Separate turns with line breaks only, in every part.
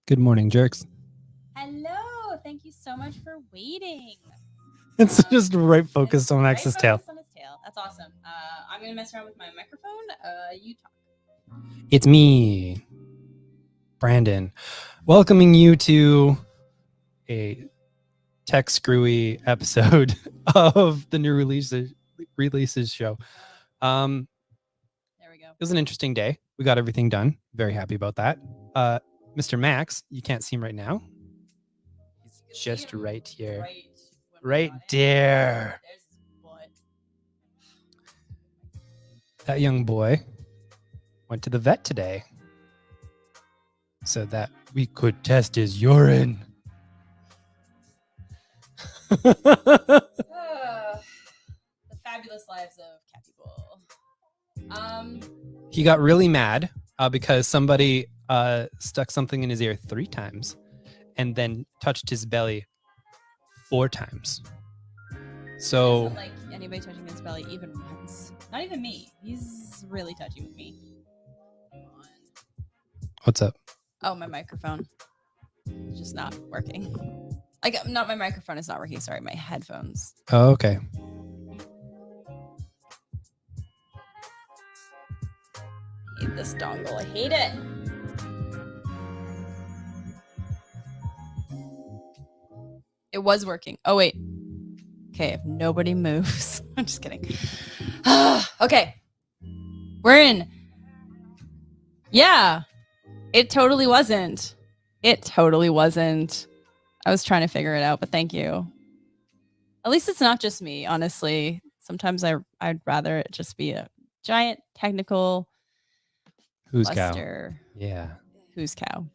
Good morning, jerks.
Hello. Thank you so much for waiting.
It's just right focused on Max's tail.
Focused on his tail. That's awesome. I'm going to mess around with my microphone. You talk.
It's me, Brandon, welcoming you to a tech screwy episode of the new releases show.
There we go.
It was an interesting day. We got everything done. Very happy about that. Mr. Max, you can't see him right now. He's just right here. Right there.
There's his butt.
That young boy went to the vet today so that we could test his urine.
The fabulous lives of cat people.
He got really mad because somebody stuck something in his ear 3 times and then touched his belly 4 times. So
Doesn't like anybody touching his belly even once. Not even me. He's really touchy with me. Come on.
what's up?
Oh, my microphone. It's just not working. Not my microphone is not working. Sorry, my headphones.
Oh, okay.
I hate this dongle. I hate it. It was working. Oh, wait. Okay, if nobody moves. I'm just kidding. Okay. We're in. Yeah. It totally wasn't. It totally wasn't. I was trying to figure it out, but thank you. At least it's not just me, honestly. Sometimes I'd rather it just be a giant technical
Who's
cluster.
cow? Yeah.
Who's cow?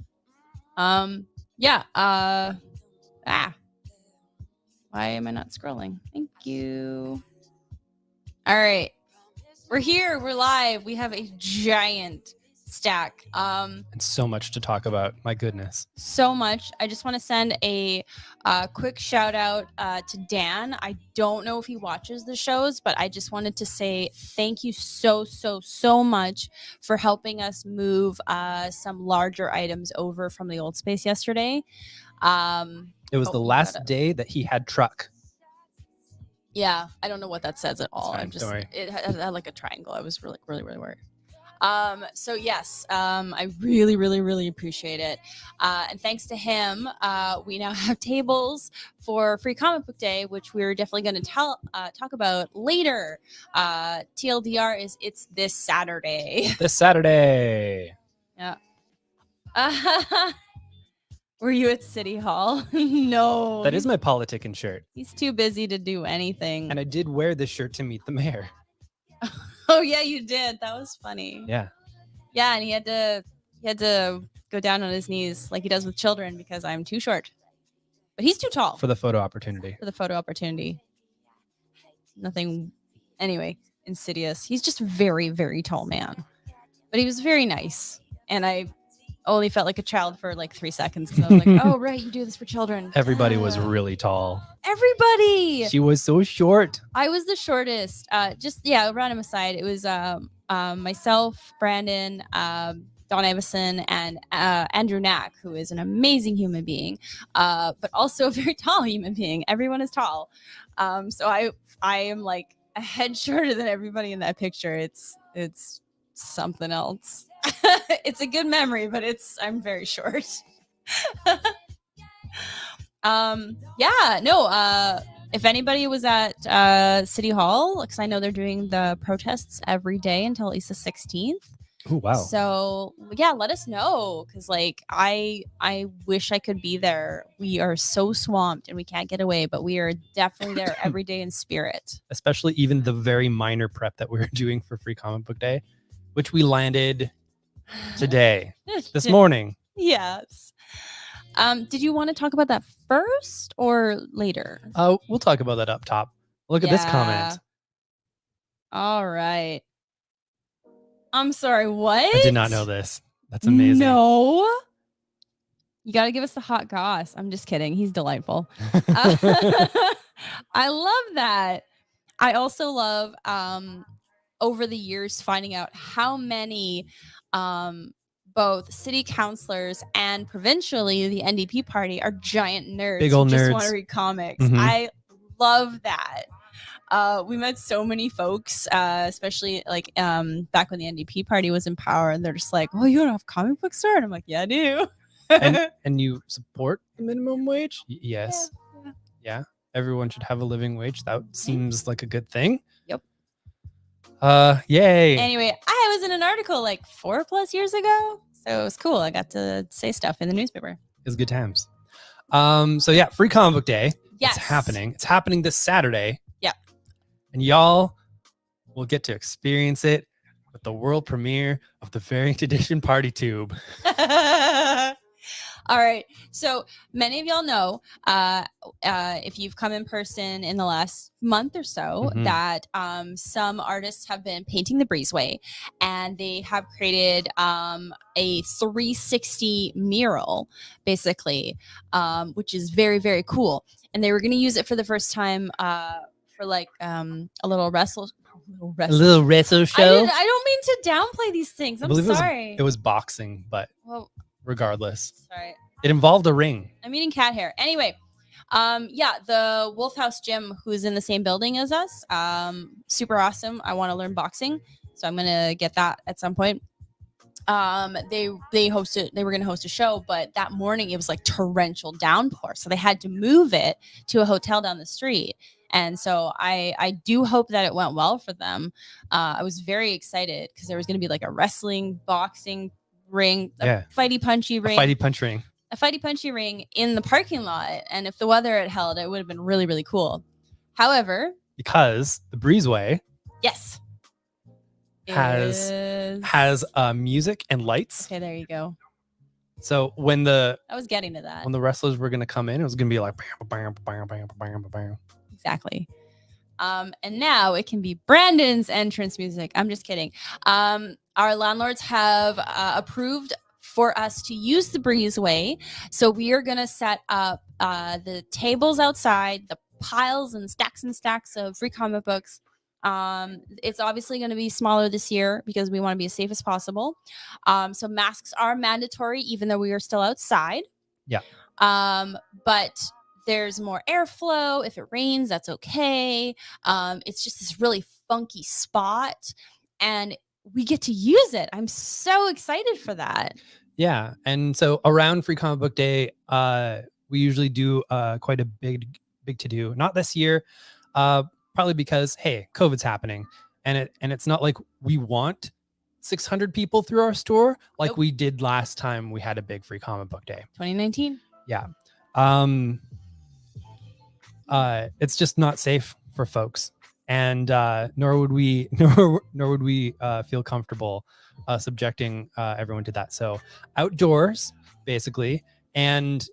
Yeah. Why am I not scrolling? Thank you. All right. We're here. We're live. We have a giant stack.
And so much to talk about. My goodness.
So much. I just want to send a quick shout out to Dan. I don't know if he watches the shows, but I just wanted to say thank you so much for helping us move some larger items over from the old space yesterday.
It was the last day that he had truck.
Yeah, I don't know what that says at all.
Fine,
I'm just
don't worry.
it had like a triangle. I was really worried. So yes, I really appreciate it. And thanks to him, we now have tables for Free Comic Book Day, which we're definitely going to talk about later. TLDR is it's this Saturday.
This Saturday.
Yeah. Were you at City Hall? No.
That is my politicking shirt.
He's too busy to do anything.
And I did wear this shirt to meet the mayor.
Oh yeah, you did. That was funny.
Yeah.
Yeah, and he had to go down on his knees like he does with children because I'm too short. But he's too tall.
For the photo opportunity.
Nothing anyway, insidious. He's just a very tall man. But he was very nice. And I only felt like a child for like 3 seconds because I was like, oh right, you do this for children.
Everybody was really tall.
Everybody.
She was so short.
I was the shortest. Random aside, it was myself, Brandon, Don Avison, and Andrew Knack, who is an amazing human being, but also a very tall human being. Everyone is tall. So I am like a head shorter than everybody in that picture. It's something else. It's a good memory, but I'm very short. If anybody was at City Hall, because I know they're doing the protests every day until at least the 16th.
Oh wow.
So yeah, let us know, because like I wish I could be there. We are so swamped and we can't get away, but we are definitely there every day in spirit.
Especially even the very minor prep that we were doing for Free Comic Book Day, which we landed today, this morning.
Yes. Did you want to talk about that first or later?
We'll talk about that up top. Look at this comment.
All right. I'm sorry, what?
I did not know this. That's amazing.
No. You got to give us the hot goss. I'm just kidding. He's delightful. I love that. I also love over the years finding out how many both city councilors and provincially the NDP party are giant nerds
Big old
who just
nerds.
want to read comics.
Mhm.
I love that. We met so many folks, especially like back when the NDP party was in power, and they're just like, "Oh, you don't have a comic book store?" And I'm like, "Yeah, I do."
and you support the minimum wage? Yes.
Yeah.
Yeah. Everyone should have a living wage. That seems like a good thing.
Yep.
Yay.
Anyway, I was in an article like 4+ years ago, so it was cool. I got to say stuff in the newspaper.
It was good times. So yeah, Free Comic Book Day.
Yes.
It's happening. It's happening this Saturday.
Yep.
And y'all will get to experience it with the world premiere of the Variant Edition Party Tube.
All right. So many of y'all know, if you've come in person in the last month or so, that some artists have been painting the breezeway, and they have created a 360 mural, basically, which is very, very cool. And they were going to use it for the first time for like a little wrestle.
A little wrestle show.
I don't mean to downplay these things. I'm sorry.
It was boxing, but regardless.
Sorry.
It involved a ring.
I'm eating cat hair. Anyway, the Wolf House Gym, who's in the same building as us, super awesome. I want to learn boxing, so I'm gonna get that at some point. They were gonna host a show, but that morning it was like torrential downpour, so they had to move it to a hotel down the street. And so I do hope that it went well for them. I was very excited because there was gonna be like a wrestling, boxing ring, a fighty punchy ring. A fighty punchy ring in the parking lot, and if the weather had held, it would have been really, really cool. However,
because the breezeway has music and lights.
Okay, there you go.
So when
I was getting to that.
When the wrestlers were gonna come in, it was gonna be like bam, bam, bam, bam, bam, bam.
Exactly. And now it can be Brandon's entrance music. I'm just kidding. Our landlords have approved for us to use the breezeway. So we are going to set up the tables outside, the piles and stacks of free comic books. It's obviously going to be smaller this year because we want to be as safe as possible. So masks are mandatory, even though we are still outside.
Yeah.
But there's more airflow. If it rains, that's okay. It's just this really funky spot, and we get to use it. I'm so excited for that.
Yeah. And so around Free Comic Book Day, we usually do quite a big to do. Not this year, probably because, hey, COVID's happening. And it's not like we want 600 people through our store like we did last time we had a big Free Comic Book Day.
2019.
Yeah. It's just not safe for folks. And nor would we feel comfortable subjecting everyone to that. So outdoors, basically, and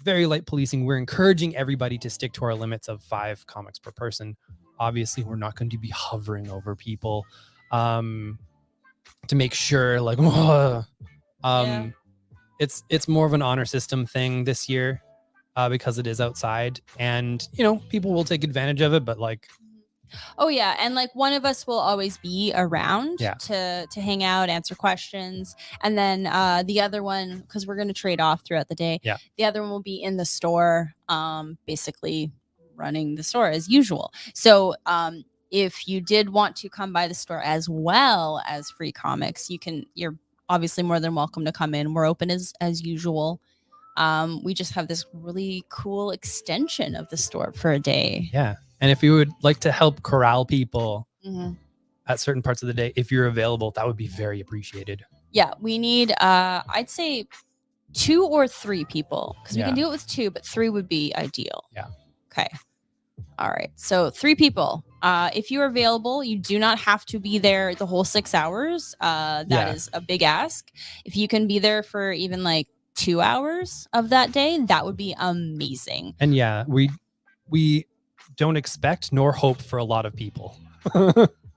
very light policing. We're encouraging everybody to stick to our limits of 5 comics per person. Obviously, we're not going to be hovering over people to make sure, like, it's more of an honor system thing this year because it is outside, and people will take advantage of it, but like.
Oh yeah, and like one of us will always be around to hang out, answer questions, and then the other one, because we're going to trade off throughout the day.
Yeah.
The other one will be in the store, basically running the store as usual. So if you did want to come by the store as well as free comics, you're obviously more than welcome to come in. We're open as usual. We just have this really cool extension of the store for a day.
Yeah. And if you would like to help corral people at certain parts of the day, if you're available, that would be very appreciated.
Yeah, we need, I'd say 2 or 3 people, because we can do it with 2, but 3 would be ideal.
Yeah.
Okay. All right. So 3 people. If you're available, you do not have to be there the whole 6 hours. That is a big ask. If you can be there for even like 2 hours of that day, that would be amazing.
And yeah, we don't expect nor hope for a lot of people.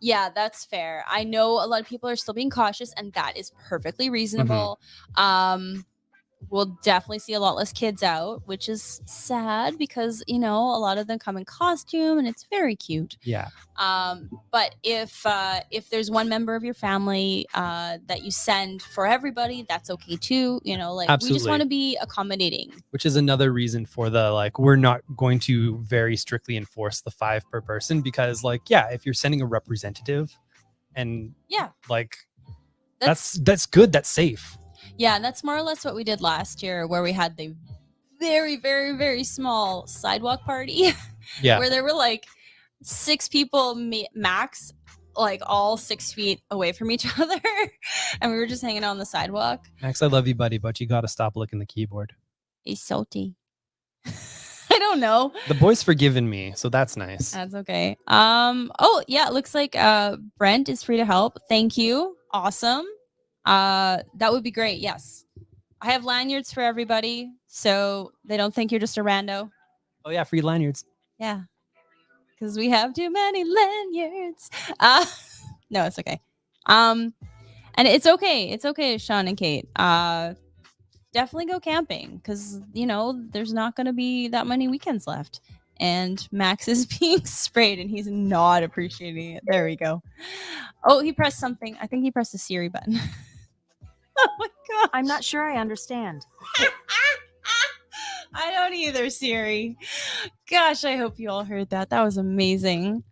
Yeah, that's fair. I know a lot of people are still being cautious, and that is perfectly reasonable. we'll definitely see a lot less kids out, which is sad because, a lot of them come in costume and it's very cute.
Yeah.
But if there's one member of your family that you send for everybody, that's okay too. We just
Absolutely.
want to be accommodating.
Which is another reason for the we're not going to very strictly enforce the 5 per person because if you're sending a representative and that's good, that's safe.
Yeah, and that's more or less what we did last year, where we had the very, very, very small sidewalk party.
Yeah.
Where there were 6 people max, all 6 feet away from each other. And we were just hanging out on the sidewalk.
Max, I love you, buddy, but you got to stop licking the keyboard.
He's salty. I don't know.
The boy's forgiven me, so that's nice.
That's okay. Oh, yeah, it looks like Brent is free to help. Thank you. Awesome. That would be great. Yes. I have lanyards for everybody, so they don't think you're just a rando.
Oh, yeah, free lanyards.
Yeah. Because we have too many lanyards. No, it's okay. And it's okay. It's okay, Sean and Kate. Definitely go camping because, there's not going to be that many weekends left. And Max is being sprayed and he's not appreciating it. There we go. Oh, he pressed something. I think he pressed the Siri button. Oh my god.
I'm not sure I understand.
I don't either, Siri. Gosh, I hope you all heard that. That was amazing.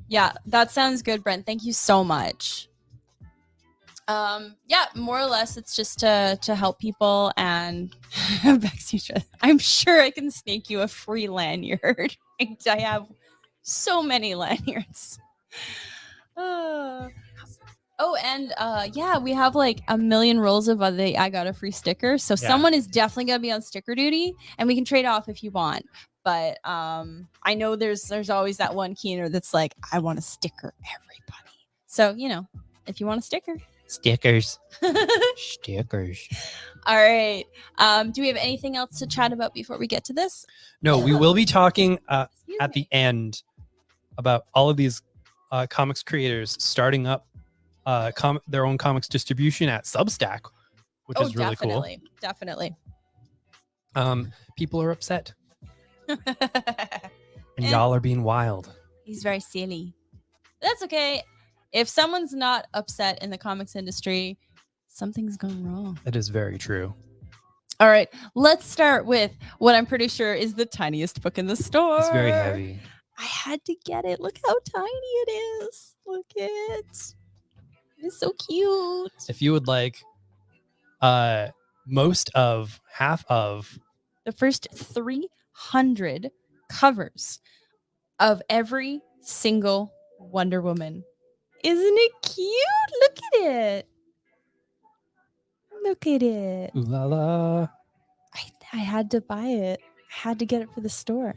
Yeah, that sounds good, Brent. Thank you so much. Yeah, more or less it's just to help people and I'm sure I can snake you a free lanyard. I have so many lanyards. Oh, and yeah, we have a million rolls of I got a free sticker. So someone is definitely gonna be on sticker duty, and we can trade off if you want. But I know there's always that one keener that's like, I want to sticker everybody. So if you want a sticker.
Stickers. Stickers.
All right. Do we have anything else to chat about before we get to this?
No, we will be talking at the end about all of these comics creators starting up their own comics distribution at Substack, which is really cool.
Definitely.
People are upset. And y'all are being wild.
He's very silly. That's okay. If someone's not upset in the comics industry, something's gone wrong.
That is very true.
All right, let's start with what I'm pretty sure is the tiniest book in the store.
It's very heavy.
I had to get it. Look how tiny it is. Look it. It's so cute.
If you would like half of
the first 300 covers of every single Wonder Woman. Isn't it cute? Look at it. Look at it.
Ooh la la.
I had to buy it. I had to get it for the store.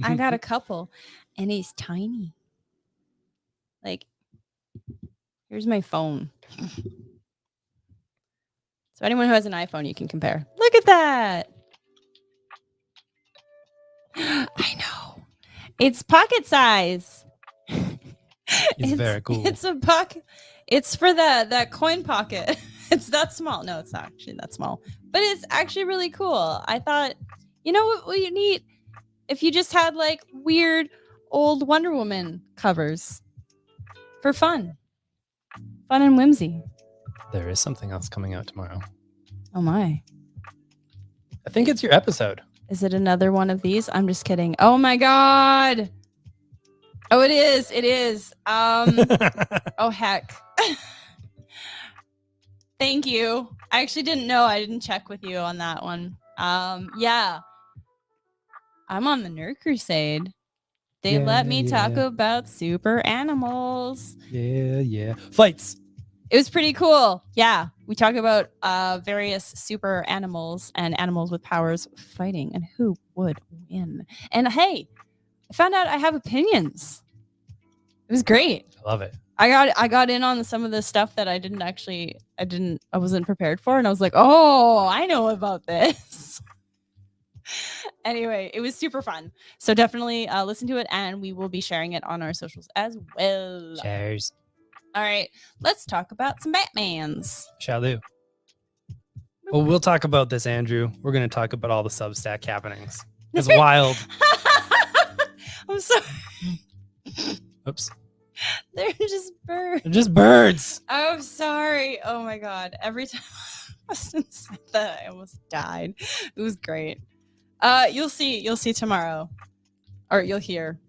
I got a couple, and it's tiny. Here's my phone. So anyone who has an iPhone, you can compare. Look at that. I know. It's pocket size.
It's very cool.
It's a pocket. It's for that coin pocket. It's that small. No, it's not actually that small. But it's actually really cool. I thought, what you need if you just had weird old Wonder Woman covers for fun. Fun and whimsy.
There is something else coming out tomorrow.
Oh my.
I think it's your episode.
Is it another one of these? I'm just kidding. Oh my god. Oh, it is. It is. Oh heck. Thank you. I actually didn't know. I didn't check with you on that one. Yeah. I'm on the Nerd Crusade. They let me talk about super animals.
Yeah. Fights.
It was pretty cool. Yeah. We talk about various super animals and animals with powers fighting and who would win. And hey, I found out I have opinions. It was great.
I love it.
I got in on some of the stuff that I wasn't prepared for. And I was like, oh, I know about this. Anyway, it was super fun. So definitely listen to it, and we will be sharing it on our socials as well.
Cheers.
All right, let's talk about some Batmans.
Shall do. Well, we'll talk about this, Andrew. We're going to talk about all the Substack happenings. It's wild.
I'm sorry.
Oops.
They're just birds.
They're just birds.
I'm sorry. Oh my god. Every time Austin said that, I almost died. It was great. You'll see tomorrow. Or you'll hear.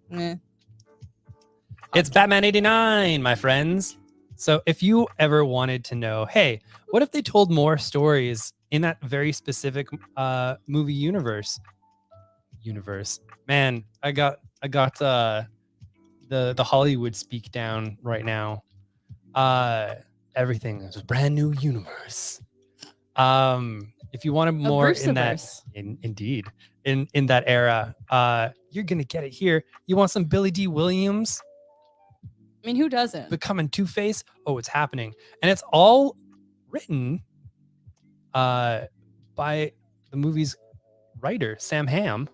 It's Batman 89, my friends. So if you ever wanted to know, hey, what if they told more stories in that very specific movie universe? Man, I got the Hollywood speak down right now. Everything is a brand new universe. If you wanted more in that, indeed, in that era, you're gonna get it here. You want some Billy D. Williams?
I mean, who doesn't?
Becoming Two-Face? Oh, it's happening. And it's all written by the movie's writer, Sam Hamm.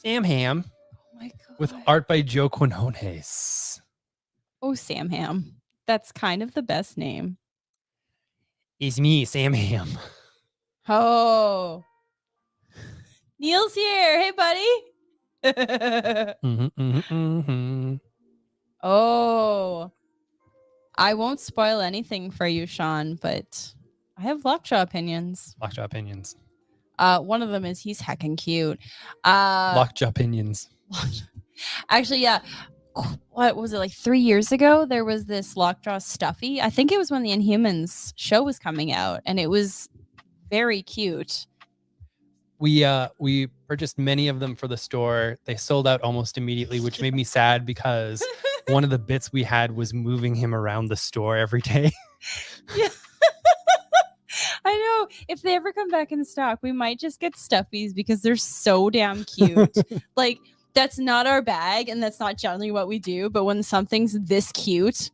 Oh
my god.
With art by Joe Quinones.
Oh, Sam Hamm. That's kind of the best name.
It's me, Sam Hamm.
Oh. Neil's here. Hey, buddy. Oh, I won't spoil anything for you, Sean, but I have Lockjaw opinions. One of them is he's heckin' cute.
Lockjaw opinions.
Actually, yeah. What was it, like 3 years ago? There was this Lockjaw stuffy. I think it was when the Inhumans show was coming out, and it was very cute.
We purchased many of them for the store. They sold out almost immediately, which made me sad because one of the bits we had was moving him around the store every day.
Yeah. I know. If they ever come back in stock, we might just get stuffies because they're so damn cute. Like, that's not our bag, and that's not generally what we do. But when something's this cute,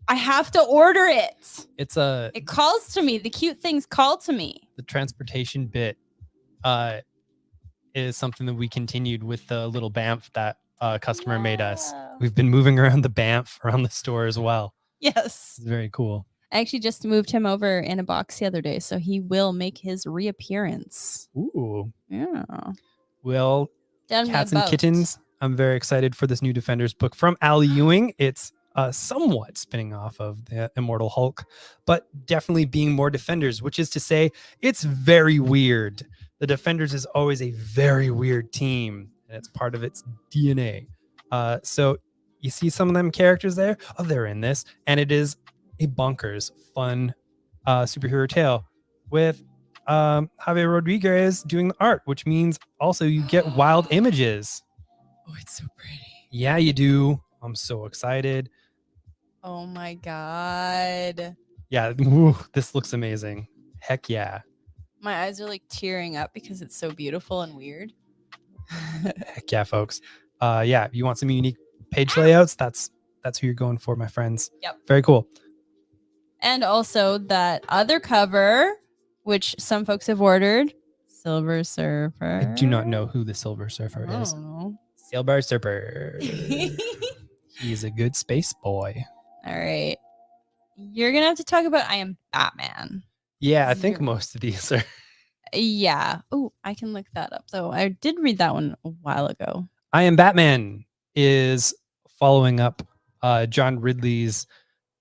I have to order it. It calls to me. The cute things call to me.
The transportation bit is something that we continued with the little Banff that customer made us. We've been moving around the Banff around the store as well.
Yes.
It's very cool.
I actually just moved him over in a box the other day, so he will make his reappearance.
Ooh.
Yeah.
Well, Cats and Kittens, I'm very excited for this new Defenders book from Al Ewing. It's somewhat spinning off of the Immortal Hulk, but definitely being more Defenders, which is to say it's very weird. The Defenders is always a very weird team, and it's part of its DNA. So you see some of them characters there. Oh, they're in this, and it is a bonkers, fun superhero tale with Javier Rodriguez doing the art, which means also you get wild images.
Oh, it's so pretty.
Yeah, you do. I'm so excited.
Oh my god.
Yeah, this looks amazing. Heck yeah.
My eyes are like tearing up because it's so beautiful and weird.
Heck yeah, folks. Yeah, if you want some unique page layouts, that's who you're going for, my friends.
Yep.
Very cool.
And also that other cover, which some folks have ordered, Silver Surfer.
I do not know who the Silver Surfer is. Silver Surfer. He's a good space boy.
All right. You're going to have to talk about I Am Batman.
Yeah, I think most of these are.
Yeah. Oh, I can look that up, though. I did read that one a while ago.
I Am Batman is following up John Ridley's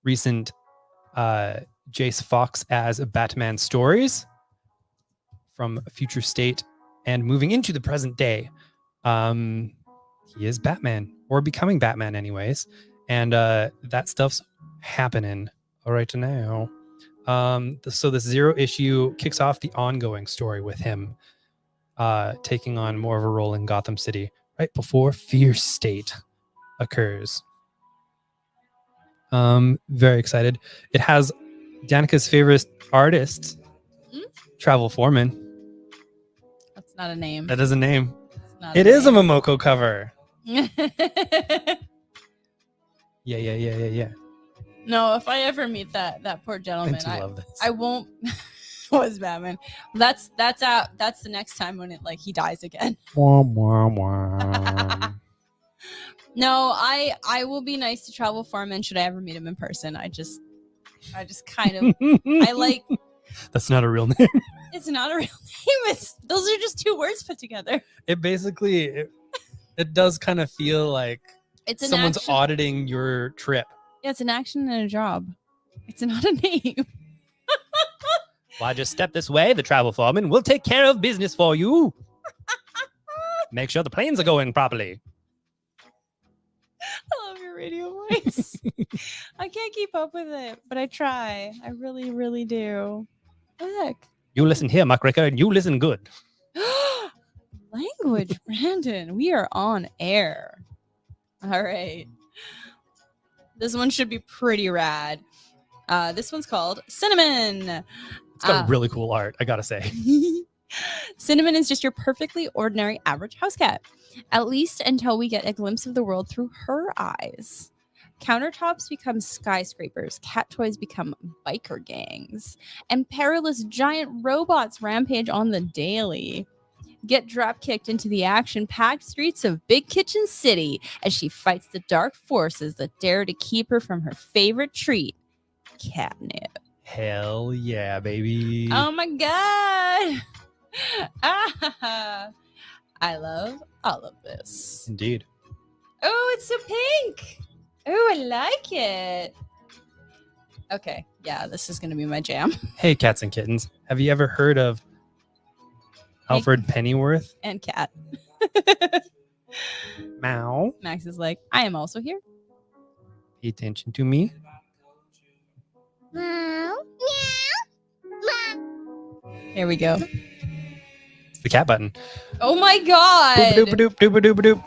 recent Jace Fox as Batman stories from a future state and moving into the present day. He is Batman, or becoming Batman anyways. And that stuff's happening right now. So this 0 issue kicks off the ongoing story with him taking on more of a role in Gotham City right before Fear State occurs. Very excited. It has Danica's favorite artist, Travel Foreman.
That's not a name.
That is a name. It is a Momoko cover. Yeah.
No, if I ever meet that poor gentleman,
I love this.
I won't. Was Batman? That's the next time when he dies again.
Wah, wah, wah.
No, I will be nice to Travel Foreman should I ever meet him in person. I just kind of
That's not a real name.
It's not a real name. Those are just two words put together.
It basically, it does kind of feel like
It's an
someone's
action.
auditing your trip.
Yeah, it's an action and a job. It's not a name.
Why just step this way? The travel foreman will take care of business for you. Make sure the planes are going properly.
I love your radio voice. I can't keep up with it, but I try. I really, really do. What the heck?
You listen here, muckraker, and you listen good.
Language, Brandon. We are on air. All right. This one should be pretty rad. This one's called Cinnamon.
It's got really cool art, I gotta say.
Cinnamon is just your perfectly ordinary average house cat, at least until we get a glimpse of the world through her eyes. Countertops become skyscrapers, cat toys become biker gangs, and perilous giant robots rampage on the daily. Get drop-kicked into the action-packed streets of Big Kitchen City as she fights the dark forces that dare to keep her from her favorite treat, catnip.
Hell yeah, baby.
Oh my god! I love all of this.
Indeed.
Oh, it's so pink. Oh, I like it. Okay, yeah, this is going to be my jam.
Hey, cats and kittens. Have you ever heard of Alfred Pennyworth?
And cat.
Meow.
Max is like, I am also here.
Pay attention to me.
Here we go.
It's the cat button.
Oh my god.
Doop doop doop doop doop.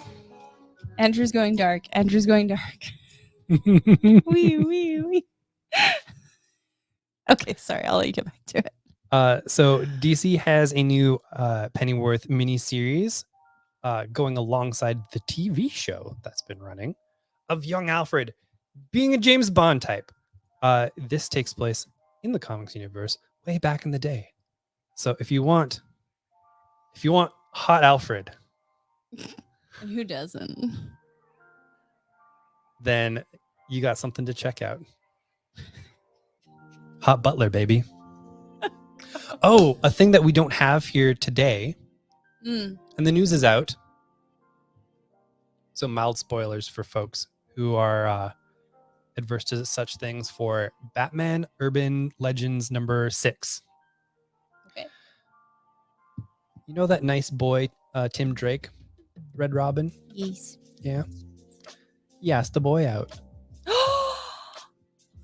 Andrew's going dark. Andrew's going dark. Wee, wee, wee. Okay, sorry. I'll let you get back to it.
So DC has a new Pennyworth miniseries going alongside the TV show that's been running of young Alfred being a James Bond type. This takes place in the comics universe way back in the day. So if you want hot Alfred,
And who doesn't?
then you got something to check out. Hot Butler, baby. Oh, a thing that we don't have here today. And the news is out. So mild spoilers for folks who are adverse to such things for Batman Urban Legends number 6.
Okay.
You know that nice boy, Tim Drake, Red Robin?
Yes.
Yeah. He asked the boy out.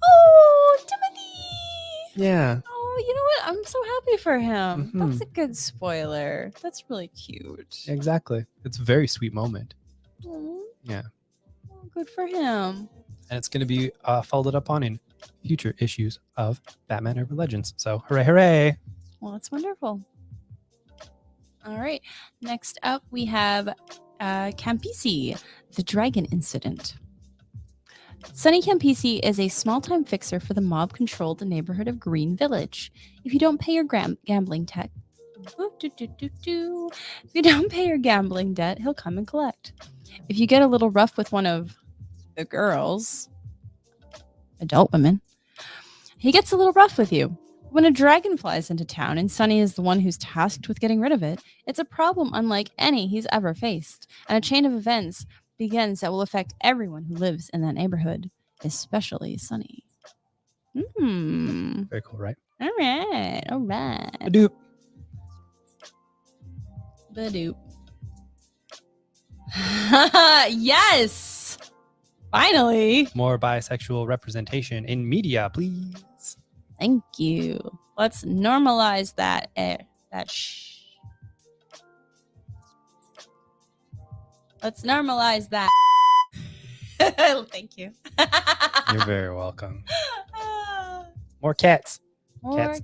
Oh, Timothy.
Yeah.
Oh, you know what? I'm so happy for him.
Mhm.
That's a good spoiler. That's really cute.
Exactly. It's a very sweet moment.
Aw.
Yeah.
Oh, good for him.
And it's going to be followed up on in future issues of Batman Urban Legends. So hooray, hooray.
Well, that's wonderful. All right. Next up, we have Campisi, the Dragon Incident. Sonny Campisi is a small-time fixer for the mob-controlled neighborhood of Green Village. If you don't pay your gambling debt, if you don't pay your gambling debt, he'll come and collect. If you get a little rough with one of the girls, adult women, he gets a little rough with you. When a dragon flies into town and Sonny is the one who's tasked with getting rid of it, it's a problem unlike any he's ever faced, and a chain of events begins that will affect everyone who lives in that neighborhood, especially Sonny.
Very cool, right?
All right. All right.
Adoop.
Badoop. Yes. Finally.
More bisexual representation in media, please.
Thank you. Let's normalize that. Let's normalize that. Thank you.
You're very welcome. More cats. Cats.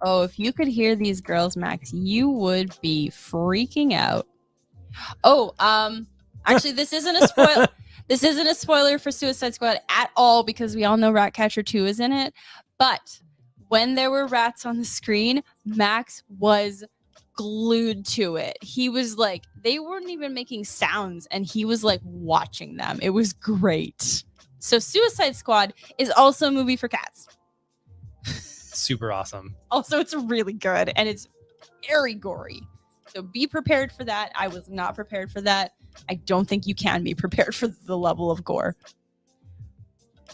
Oh, if you could hear these girls, Max, you would be freaking out. Oh, actually, this isn't a spoil. This isn't a spoiler for Suicide Squad at all because we all know Ratcatcher 2 is in it. But when there were rats on the screen, Max was glued to it. He was like, they weren't even making sounds, and he was like watching them. It was great. So Suicide Squad is also a movie for cats.
Super awesome.
Also, it's really good and it's very gory. So be prepared for that. I was not prepared for that. I don't think you can be prepared for the level of gore.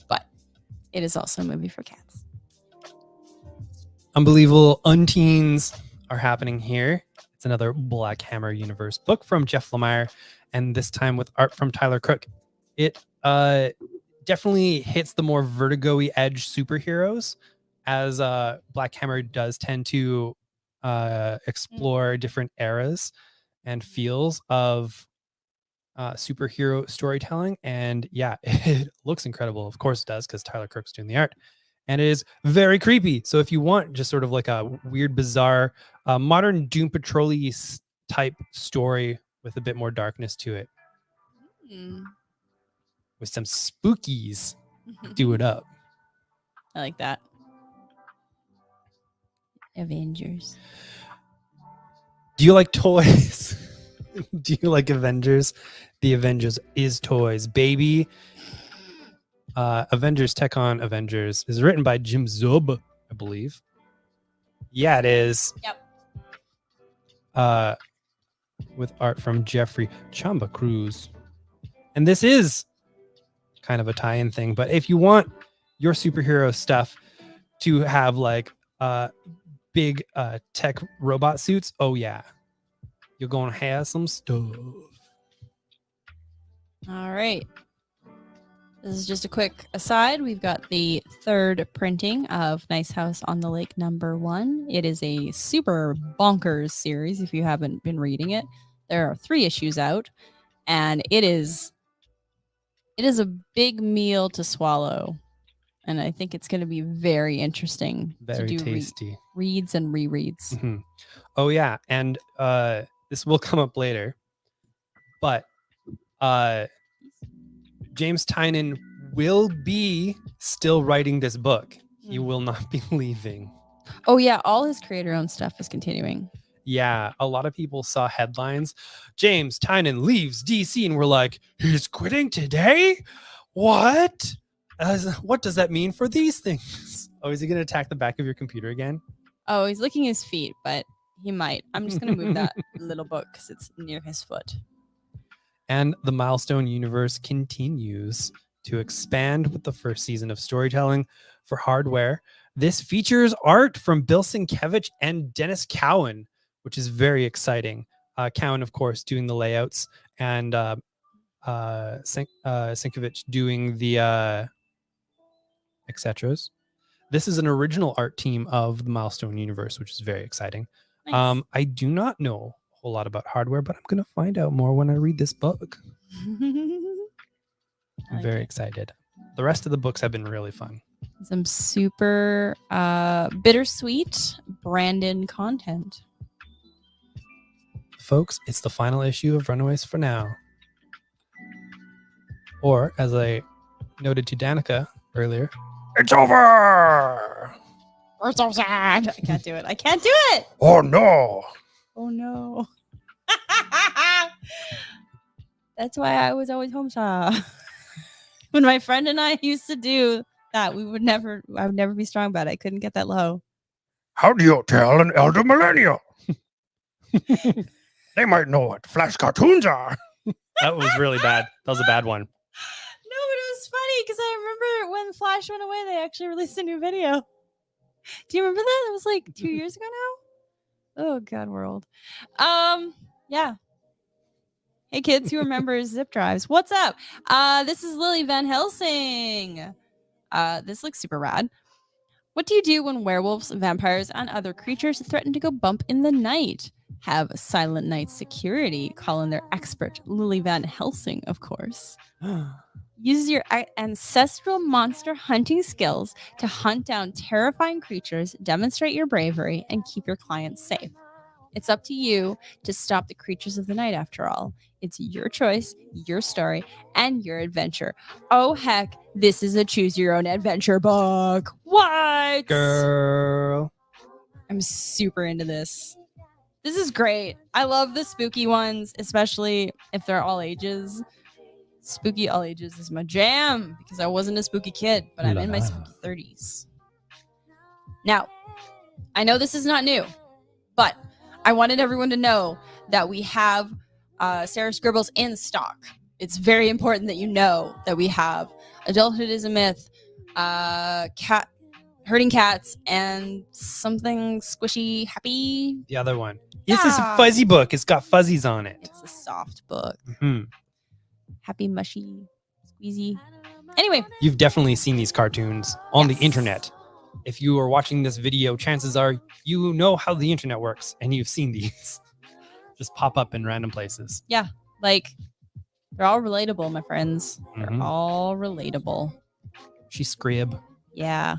But it is also a movie for cats.
Unbelievable unteens are happening here. It's another Black Hammer universe book from Jeff Lemire, and this time with art from Tyler Crook. It definitely hits the more Vertigo-y edge superheroes, as Black Hammer does tend to explore different eras and feels of superhero storytelling. And yeah, it looks incredible. Of course it does, because Tyler Crook's doing the art. And it is very creepy. So if you want just sort of like a weird, bizarre, modern Doom Patrol-y type story with a bit more darkness to it, with some spookies, do it up.
I like that. Avengers.
Do you like toys? Do you like Avengers? The Avengers is toys, baby. Avengers Tech on Avengers is written by Jim Zub, I believe. Yeah, it is.
Yep.
With art from Jeffrey Chamba Cruz. And this is kind of a tie-in thing, but if you want your superhero stuff to have like big tech robot suits, oh yeah, you're gonna have some stuff.
All right. This is just a quick aside. We've got the third printing of Nice House on the Lake #1. It is a super bonkers series if you haven't been reading it. There are 3 issues out, and it is a big meal to swallow. And I think it's going to be very interesting
Very
to do
tasty.
reads and rereads.
Mm-hmm. Oh yeah, and this will come up later, but James Tynion will be still writing this book. He will not be leaving.
Oh yeah, all his creator-owned stuff is continuing.
Yeah, a lot of people saw headlines. James Tynion leaves DC, and we're like, he's quitting today? What? What does that mean for these things? Oh, is he going to attack the back of your computer again?
Oh, he's licking his feet, but he might. I'm just going to move that little book because it's near his foot.
And the Milestone universe continues to expand with the first season of storytelling for Hardware. This features art from Bill Sienkiewicz and Dennis Cowan, which is very exciting. Cowan, of course, doing the layouts, and Sienkiewicz doing the etceteras. This is an original art team of the Milestone universe, which is very exciting. Nice. I do not know a whole lot about Hardware, but I'm going to find out more when I read this book. I'm very excited. The rest of the books have been really fun.
Some super bittersweet Brandon content.
Folks, it's the final issue of Runaways for now. Or, as I noted to Danica earlier, it's over!
We're so sad. I can't do it. I can't do it!
Oh no!
Oh no. That's why I was always home sad. When my friend and I used to do that, I would never be strong about it. I couldn't get that low.
How do you tell an elder millennial? They might know what Flash cartoons are. That was really bad. That was a bad one.
No, but it was funny because I remember when Flash went away, they actually released a new video. Do you remember that? It was like 2 years ago now. Oh God, we're old. Yeah. Hey kids, who remembers zip drives? What's up? This is Lily Van Helsing. This looks super rad. What do you do when werewolves, vampires, and other creatures threaten to go bump in the night? Have Silent Night Security call in their expert, Lily Van Helsing, of course. Use your ancestral monster hunting skills to hunt down terrifying creatures, demonstrate your bravery, and keep your clients safe. It's up to you to stop the creatures of the night, after all. It's your choice, your story, and your adventure. Oh, heck, this is a choose-your-own-adventure book. What?
Girl.
I'm super into this. This is great. I love the spooky ones, especially if they're all ages. Spooky all ages is my jam because I wasn't a spooky kid, but I'm in my
La la.
spooky 30s. Now, I know this is not new, but I wanted everyone to know that we have Sarah Scribbles in stock. It's very important that you know that we have Adulthood is a Myth, Herding Cats, and something squishy happy.
The other one. This is a fuzzy book. It's got fuzzies on it.
It's a soft book.
Hmm.
Happy, mushy, squeezy. Anyway.
You've definitely seen these cartoons on
Yes.
the internet. If you are watching this video, chances are you know how the internet works and you've seen these just pop up in random places.
Like, they're all relatable, my friends. They're
Mhm.
all relatable.
She's Scrib.
Yeah.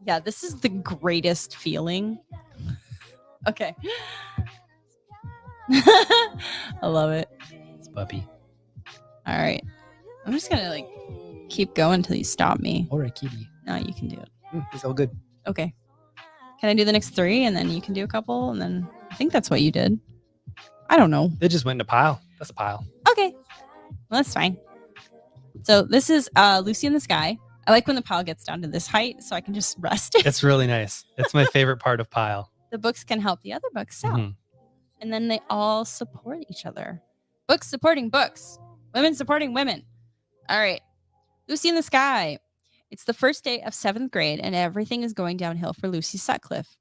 Yeah, this is the greatest feeling. Okay. I love it.
It's Puppy.
All right. I'm just going to like keep going until you stop me.
Or a kitty.
No, you can do it.
It's all good.
Okay. Can I do the next 3 and then you can do a couple and then I think that's what you did. I don't know.
They just went in a pile. That's a pile.
Okay. Well, that's fine. So this is Lucy in the Sky. I like when the pile gets down to this height so I can just rest.
It's really nice. It's my favorite part of pile.
The books can help the other books sell.
Mhm.
And then they all support each other. Books supporting books. Women supporting women. All right. Lucy in the Sky. It's the first day of 7th grade and everything is going downhill for Lucy Sutcliffe.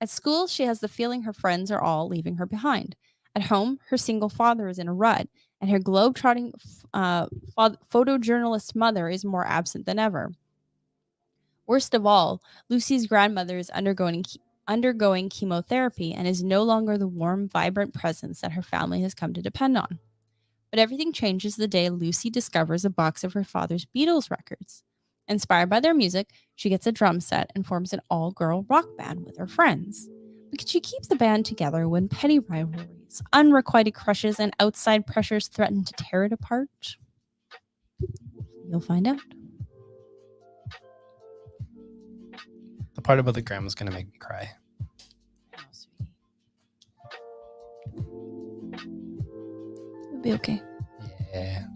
At school, she has the feeling her friends are all leaving her behind. At home, her single father is in a rut and her globe-trotting photojournalist mother is more absent than ever. Worst of all, Lucy's grandmother is undergoing chemotherapy and is no longer the warm, vibrant presence that her family has come to depend on. But everything changes the day Lucy discovers a box of her father's Beatles records. Inspired by their music, she gets a drum set and forms an all-girl rock band with her friends. But can she keep the band together when petty rivalries, unrequited crushes, and outside pressures threaten to tear it apart? You'll find out.
The part about the grandma's going to make me cry.
Oh, sweetie. It'll be okay.
Yeah.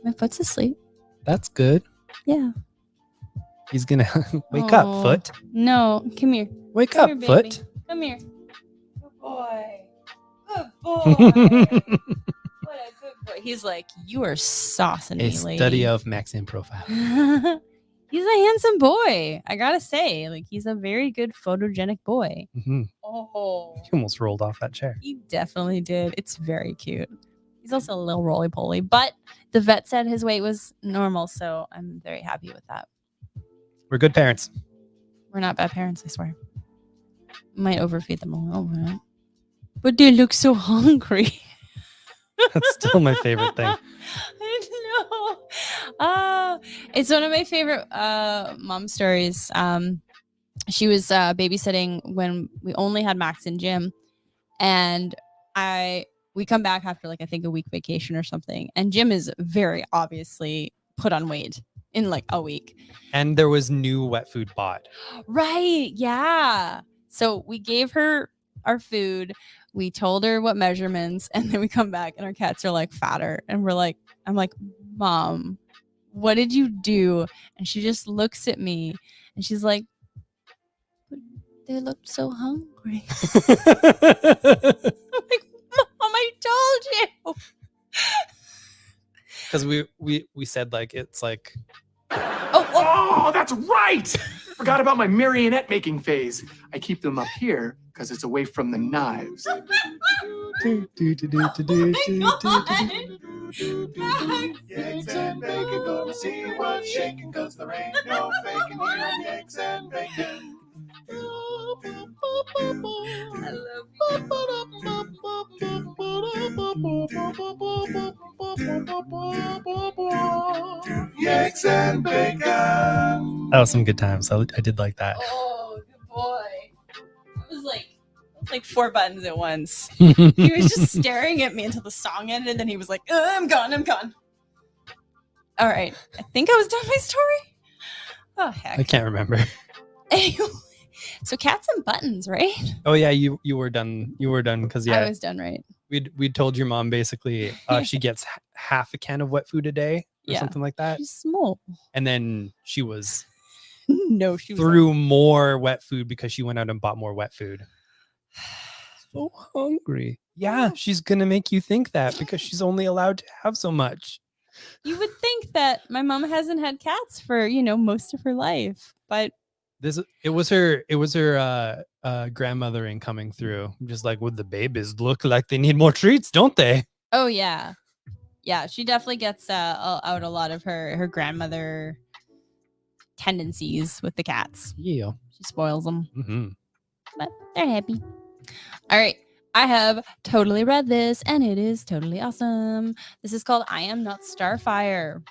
My foot's asleep.
That's good.
Yeah.
He's going to wake
Aw.
up, Foot.
No, come here.
Wake
Come
up,
here, baby.
Foot.
Come here. Good boy. Good boy. What a good boy. He's like, you are saucing
A
me, lady.
study of Maxim profile.
He's a handsome boy. I gotta say, like, he's a very good photogenic boy.
Mm-hmm.
Oh,
He almost rolled off that chair.
he definitely did. It's very cute. He's also a little roly-poly, but the vet said his weight was normal, so I'm very happy with that.
We're good parents.
We're not bad parents, I swear. Might overfeed them a little bit. But they look so hungry.
That's still my favorite thing.
I know. It's one of my favorite mom stories. She was babysitting when we only had Max and Jim, and we come back after like I think a week vacation or something, and Jim is very obviously put on weight in like a week.
And there was new wet food bought.
Right? Yeah. So we gave her our food. We told her what measurements, and then we come back and our cats are like fatter, and I'm like, Mom, what did you do? And she just looks at me and she's like, but they looked so hungry. I'm like, Mom, I told you.
Because we said like it's like
Oh, that's right! Forgot about my marionette making phase. I keep them up here because it's away from the knives. Eggs and bacon, gonna see what's shaking, cause there ain't no faking here in eggs and bacon.
I love
Eggs and bacon.
that was some good times. I did like that.
Oh, good boy. It was like 4 buttons at once. He was just staring at me until the song ended, and then he was like, I'm gone. All right. I think I was done my story. Oh, heck.
I can't remember.
Anyway, so cats and buttons, right?
Oh yeah, you were done. You were done because
I
yeah,
was done, right?
we told your mom basically she gets half a can of wet food a day or
Yeah.
something like that.
She's small.
And then she was
No, she was
through more wet food because she went out and bought more wet food. So hungry. Yeah, she's going to make you think that because she's only allowed to have so much.
You would think that my mom hasn't had cats for, most of her life, but
It was her grandmothering coming through. Just like, would the babies look like they need more treats, don't they?
oh yeah. Yeah, she definitely gets out a lot of her grandmother tendencies with the cats.
Yeah.
She spoils them,
Mm-hmm.
but they're happy. All right. I have totally read this and it is totally awesome. This is called I Am Not Starfire.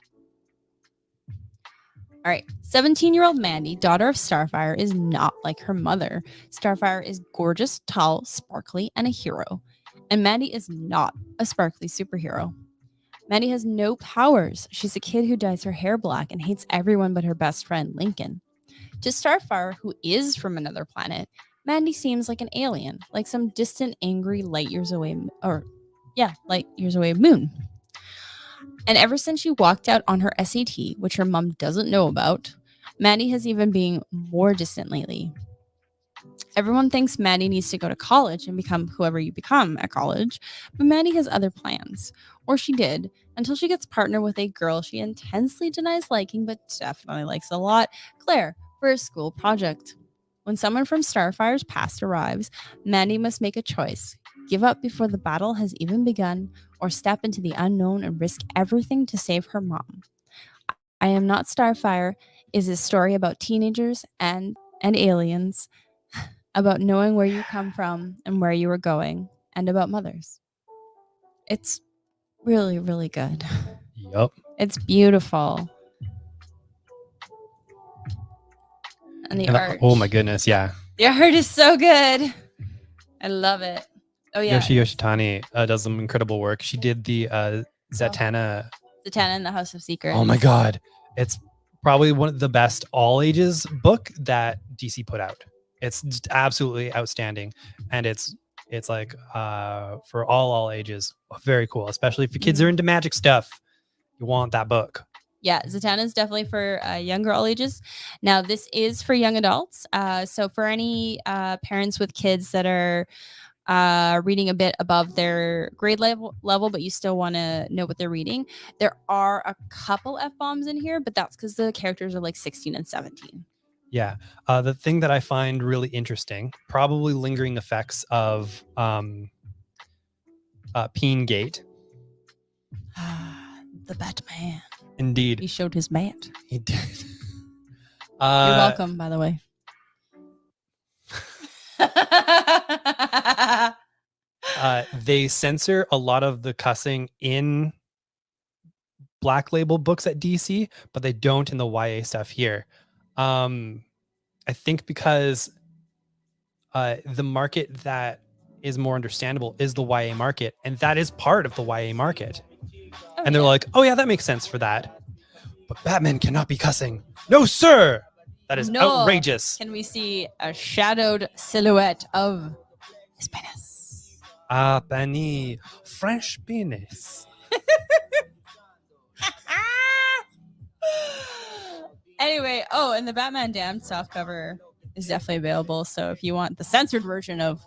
All right. 17-year-old Mandy, daughter of Starfire, is not like her mother. Starfire is gorgeous, tall, sparkly, and a hero. And Mandy is not a sparkly superhero. Mandy has no powers. She's a kid who dyes her hair black and hates everyone but her best friend, Lincoln. To Starfire, who is from another planet, Mandy seems like an alien, like some distant, angry light years away moon. And ever since she walked out on her SAT, which her mom doesn't know about, Mandy has even been more distant lately. Everyone thinks Mandy needs to go to college and become whoever you become at college, but Mandy has other plans. Or she did, until she gets partnered with a girl she intensely denies liking, but definitely likes a lot, Claire, for a school project. When someone from Starfire's past arrives, Mandy must make a choice. Give up before the battle has even begun, or step into the unknown and risk everything to save her mom. I Am Not Starfire is a story about teenagers and aliens, about knowing where you come from and where you are going, and about mothers. It's really, really good.
Yup.
It's beautiful. And the art.
Oh my goodness, yeah.
The art is so good. I love it. Oh yeah.
Yoshi Yoshitani does some incredible work. She did the Zatanna.
Zatanna in the House of Secrets.
Oh my god. It's probably one of the best all ages book that DC put out. It's just absolutely outstanding. And it's like for all ages. Very cool. Especially if your kids are into magic stuff. You want that book.
Yeah, Zatanna is definitely for younger all ages. Now, this is for young adults. So for any parents with kids that are reading a bit above their grade level, but you still want to know what they're reading, there are a couple F-bombs in here, but that's because the characters are like 16 and 17.
Yeah. The thing that I find really interesting, probably lingering effects of Peen Gate.
The Batman.
Indeed.
He showed his bat.
He did.
You're welcome, by the way.
They censor a lot of the cussing in Black Label books at DC, but they don't in the YA stuff here. I think because the market that is more understandable is the YA market, and that is part of the YA market. And they're like, oh yeah, that makes sense for that. But Batman cannot be cussing. No, sir. That is outrageous.
Can we see a shadowed silhouette of his penis?
Ah, Benny. French penis.
Anyway, and the Batman Damned softcover is definitely available. So if you want the censored version of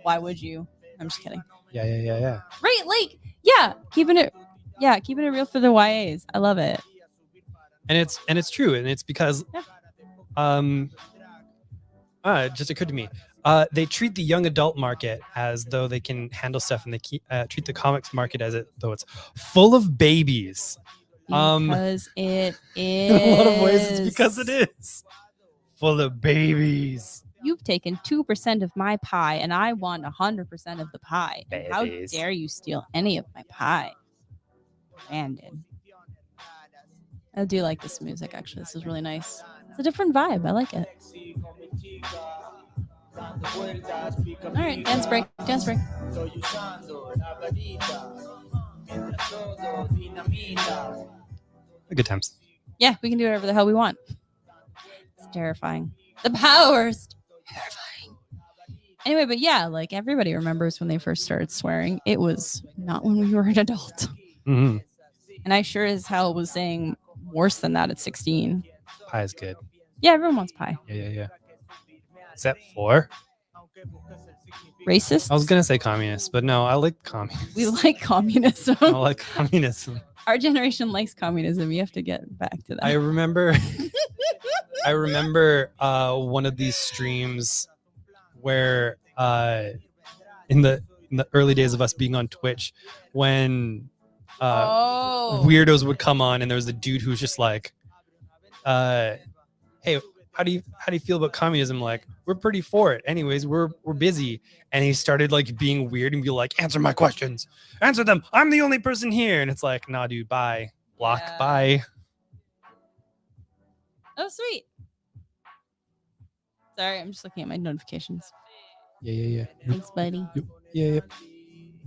Why Would You? I'm just kidding.
Yeah.
Right, like, keeping it real for the YAs. I love it.
And it's true, and it's because it just occurred to me. They treat the young adult market as though they can handle stuff, and they treat the comics market as though it's full of babies.
Because it is.
In a lot of ways, it's because it is full of babies.
You've taken 2% of my pie, and I want 100% of the pie. And how
Babies.
dare you steal any of my pie? Brandon. I do like this music, actually. This is really nice. It's a different vibe. I like it. All right, dance break.
Good times.
Yeah, we can do whatever the hell we want. It's terrifying. The powers. Terrifying. Anyway, but yeah, like everybody remembers when they first started swearing. It was not when we were an adult.
Mm-hmm.
And I sure as hell was saying worse than that at 16.
Pie is good.
Yeah, everyone wants pie.
Yeah. Except for,
Racists?
I was gonna say communist, but no, I like communists.
We like communism.
I like communism.
Our generation likes communism. You have to get back to that.
I remember one of these streams where in the early days of us being on Twitch, when weirdos would come on, and there was a dude who was just like, hey, how do you feel about communism? Like, we're pretty for it. Anyways, we're busy. And he started like being weird and be like, answer my questions. Answer them. I'm the only person here. And it's like, nah, dude, bye. Block, bye.
Oh, sweet. Sorry, I'm just looking at my notifications.
Yeah.
Thanks, buddy.
Yeah.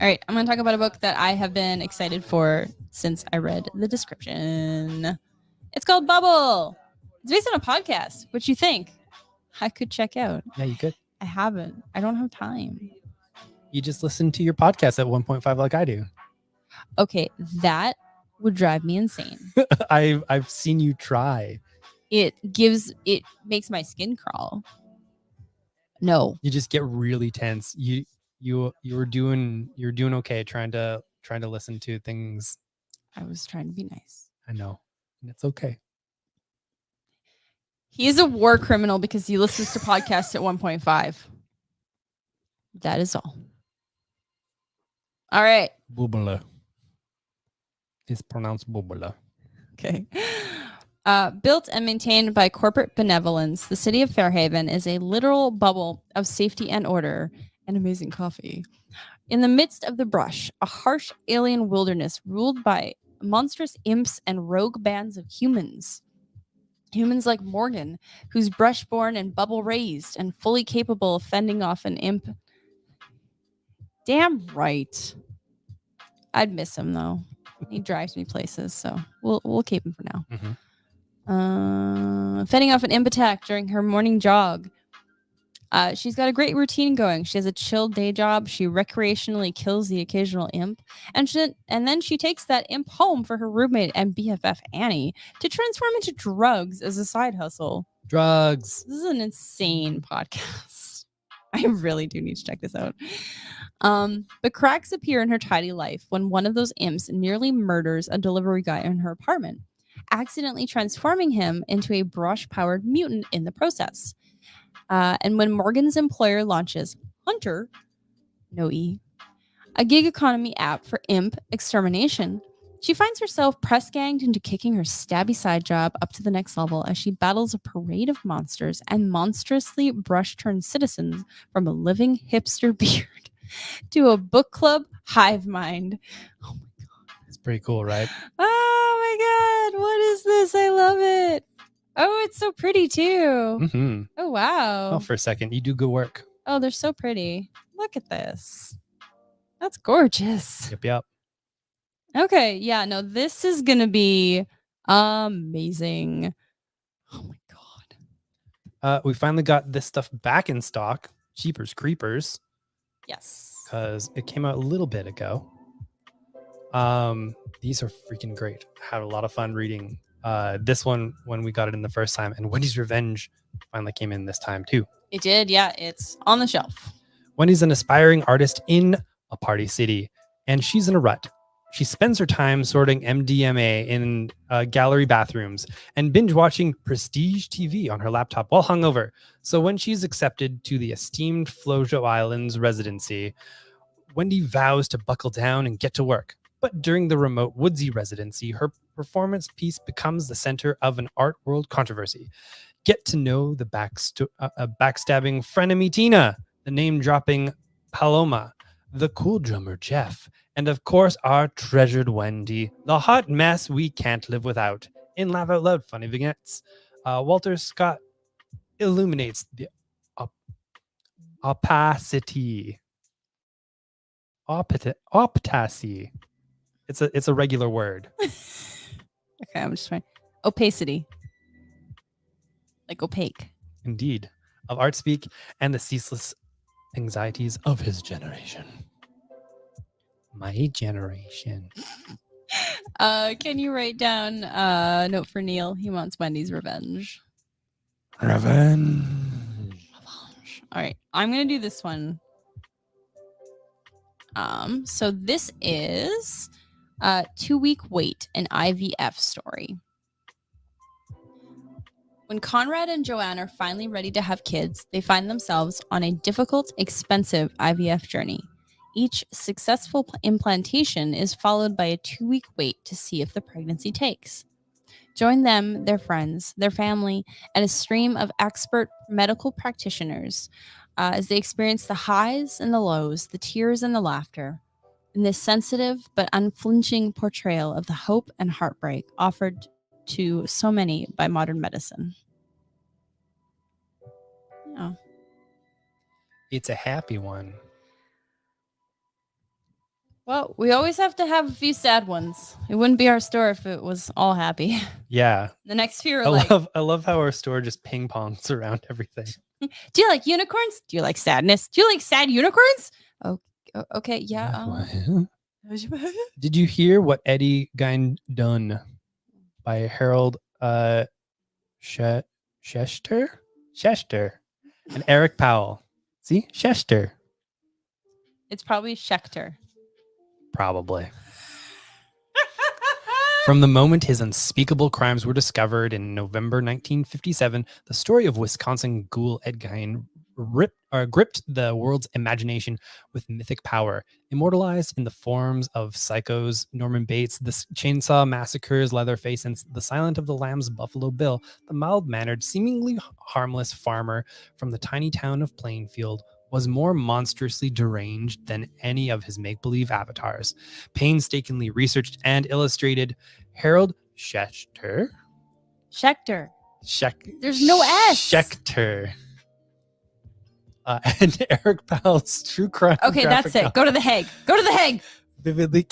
All right, I'm going to talk about a book that I have been excited for since I read the description. It's called Bubble. It's based on a podcast. What you think? I could check out.
Yeah, you could.
I haven't. I don't have time.
You just listen to your podcast at 1.5 like I do.
Okay, that would drive me insane.
I've seen you try.
It makes my skin crawl. No.
You just get really tense. You're doing okay trying to listen to things.
I was trying to be nice.
I know. And it's okay.
He is a war criminal because he listens to podcasts at 1.5. That is all. All right.
Bubala. It's pronounced bubala.
Okay. Built and maintained by corporate benevolence, the city of Fairhaven is a literal bubble of safety and order and amazing coffee. In the midst of the brush, a harsh alien wilderness ruled by monstrous imps and rogue bands of humans. Humans like Morgan, who's brush-born and bubble-raised and fully capable of fending off an imp. Damn right. I'd miss him, though. He drives me places, so we'll keep him for now.
Mm-hmm.
Fending off an imp attack during her morning jog. She's got a great routine going. She has a chill day job. She recreationally kills the occasional imp. And then she takes that imp home for her roommate and BFF Annie to transform into drugs as a side hustle.
Drugs.
This is an insane podcast. I really do need to check this out. But cracks appear in her tidy life when one of those imps nearly murders a delivery guy in her apartment, accidentally transforming him into a brush-powered mutant in the process. And when Morgan's employer launches Hunter, no E, a gig economy app for imp extermination, she finds herself press-ganged into kicking her stabby side job up to the next level as she battles a parade of monsters and monstrously brush-turned citizens from a living hipster beard to a book club hive mind. Oh my God.
It's pretty cool, right?
Oh my God. What is this? I love it. Oh, it's so pretty too.
Mm-hmm.
Oh, wow.
Oh, for a second. You do good work.
Oh, they're so pretty. Look at this. That's gorgeous.
Yep.
Okay. Yeah, no, this is going to be amazing. Oh my God.
We finally got this stuff back in stock. Jeepers Creepers.
Yes.
Because it came out a little bit ago. These are freaking great. I had a lot of fun reading this one when we got it in the first time, and Wendy's Revenge finally came in this time too.
It did, yeah. It's on the shelf.
Wendy's an aspiring artist in a party city, and she's in a rut. She spends her time sorting MDMA in gallery bathrooms and binge watching prestige TV on her laptop while hungover. So when she's accepted to the esteemed Flojo Islands residency, Wendy vows to buckle down and get to work. But during the remote woodsy residency, her performance piece becomes the center of an art world controversy. Get to know the backstabbing frenemy Tina, the name-dropping Paloma, the cool drummer Jeff, and of course our treasured Wendy, the hot mess we can't live without. In Laugh Out Loud Funny Vignettes, Walter Scott illuminates the opacity. Opacity. It's a regular word.
Okay, I'm just trying. Opacity. Like opaque.
Indeed. Of art speak and the ceaseless anxieties of his generation. My generation.
Can you write down note for Neil? He wants Wendy's revenge.
Revenge.
All right, I'm gonna do this one. So this is 2-week wait, an IVF story. When Conrad and Joanne are finally ready to have kids, they find themselves on a difficult, expensive IVF journey. Each successful implantation is followed by a 2-week wait to see if the pregnancy takes. Join them, their friends, their family, and a stream of expert medical practitioners as they experience the highs and the lows, the tears and the laughter, in this sensitive but unflinching portrayal of the hope and heartbreak offered to so many by modern medicine. Oh.
It's a happy one.
Well, we always have to have a few sad ones. It wouldn't be our store if it was all happy.
Yeah.
The next few are like,
I love how our store just ping pongs around everything.
do you like unicorns? Do you like sadness? Do you like sad unicorns? Oh, okay, yeah.
Did you hear what Eddie Gein done by Harold Shester and Eric Powell? See, Shester.
It's probably Schechter.
Probably. From the moment his unspeakable crimes were discovered in November 1957, the story of Wisconsin ghoul Ed Gein gripped the world's imagination with mythic power. Immortalized in the forms of Psycho's Norman Bates, the Chainsaw Massacre's Leatherface, and the Silent of the Lambs Buffalo Bill, the mild-mannered, seemingly harmless farmer from the tiny town of Plainfield was more monstrously deranged than any of his make-believe avatars. Painstakingly researched and illustrated, Harold Schechter.
There's no S.
Schechter. And Eric Powell's true crime.
Okay, that's it. Go to the Hague. Go to the Hague.
Vividly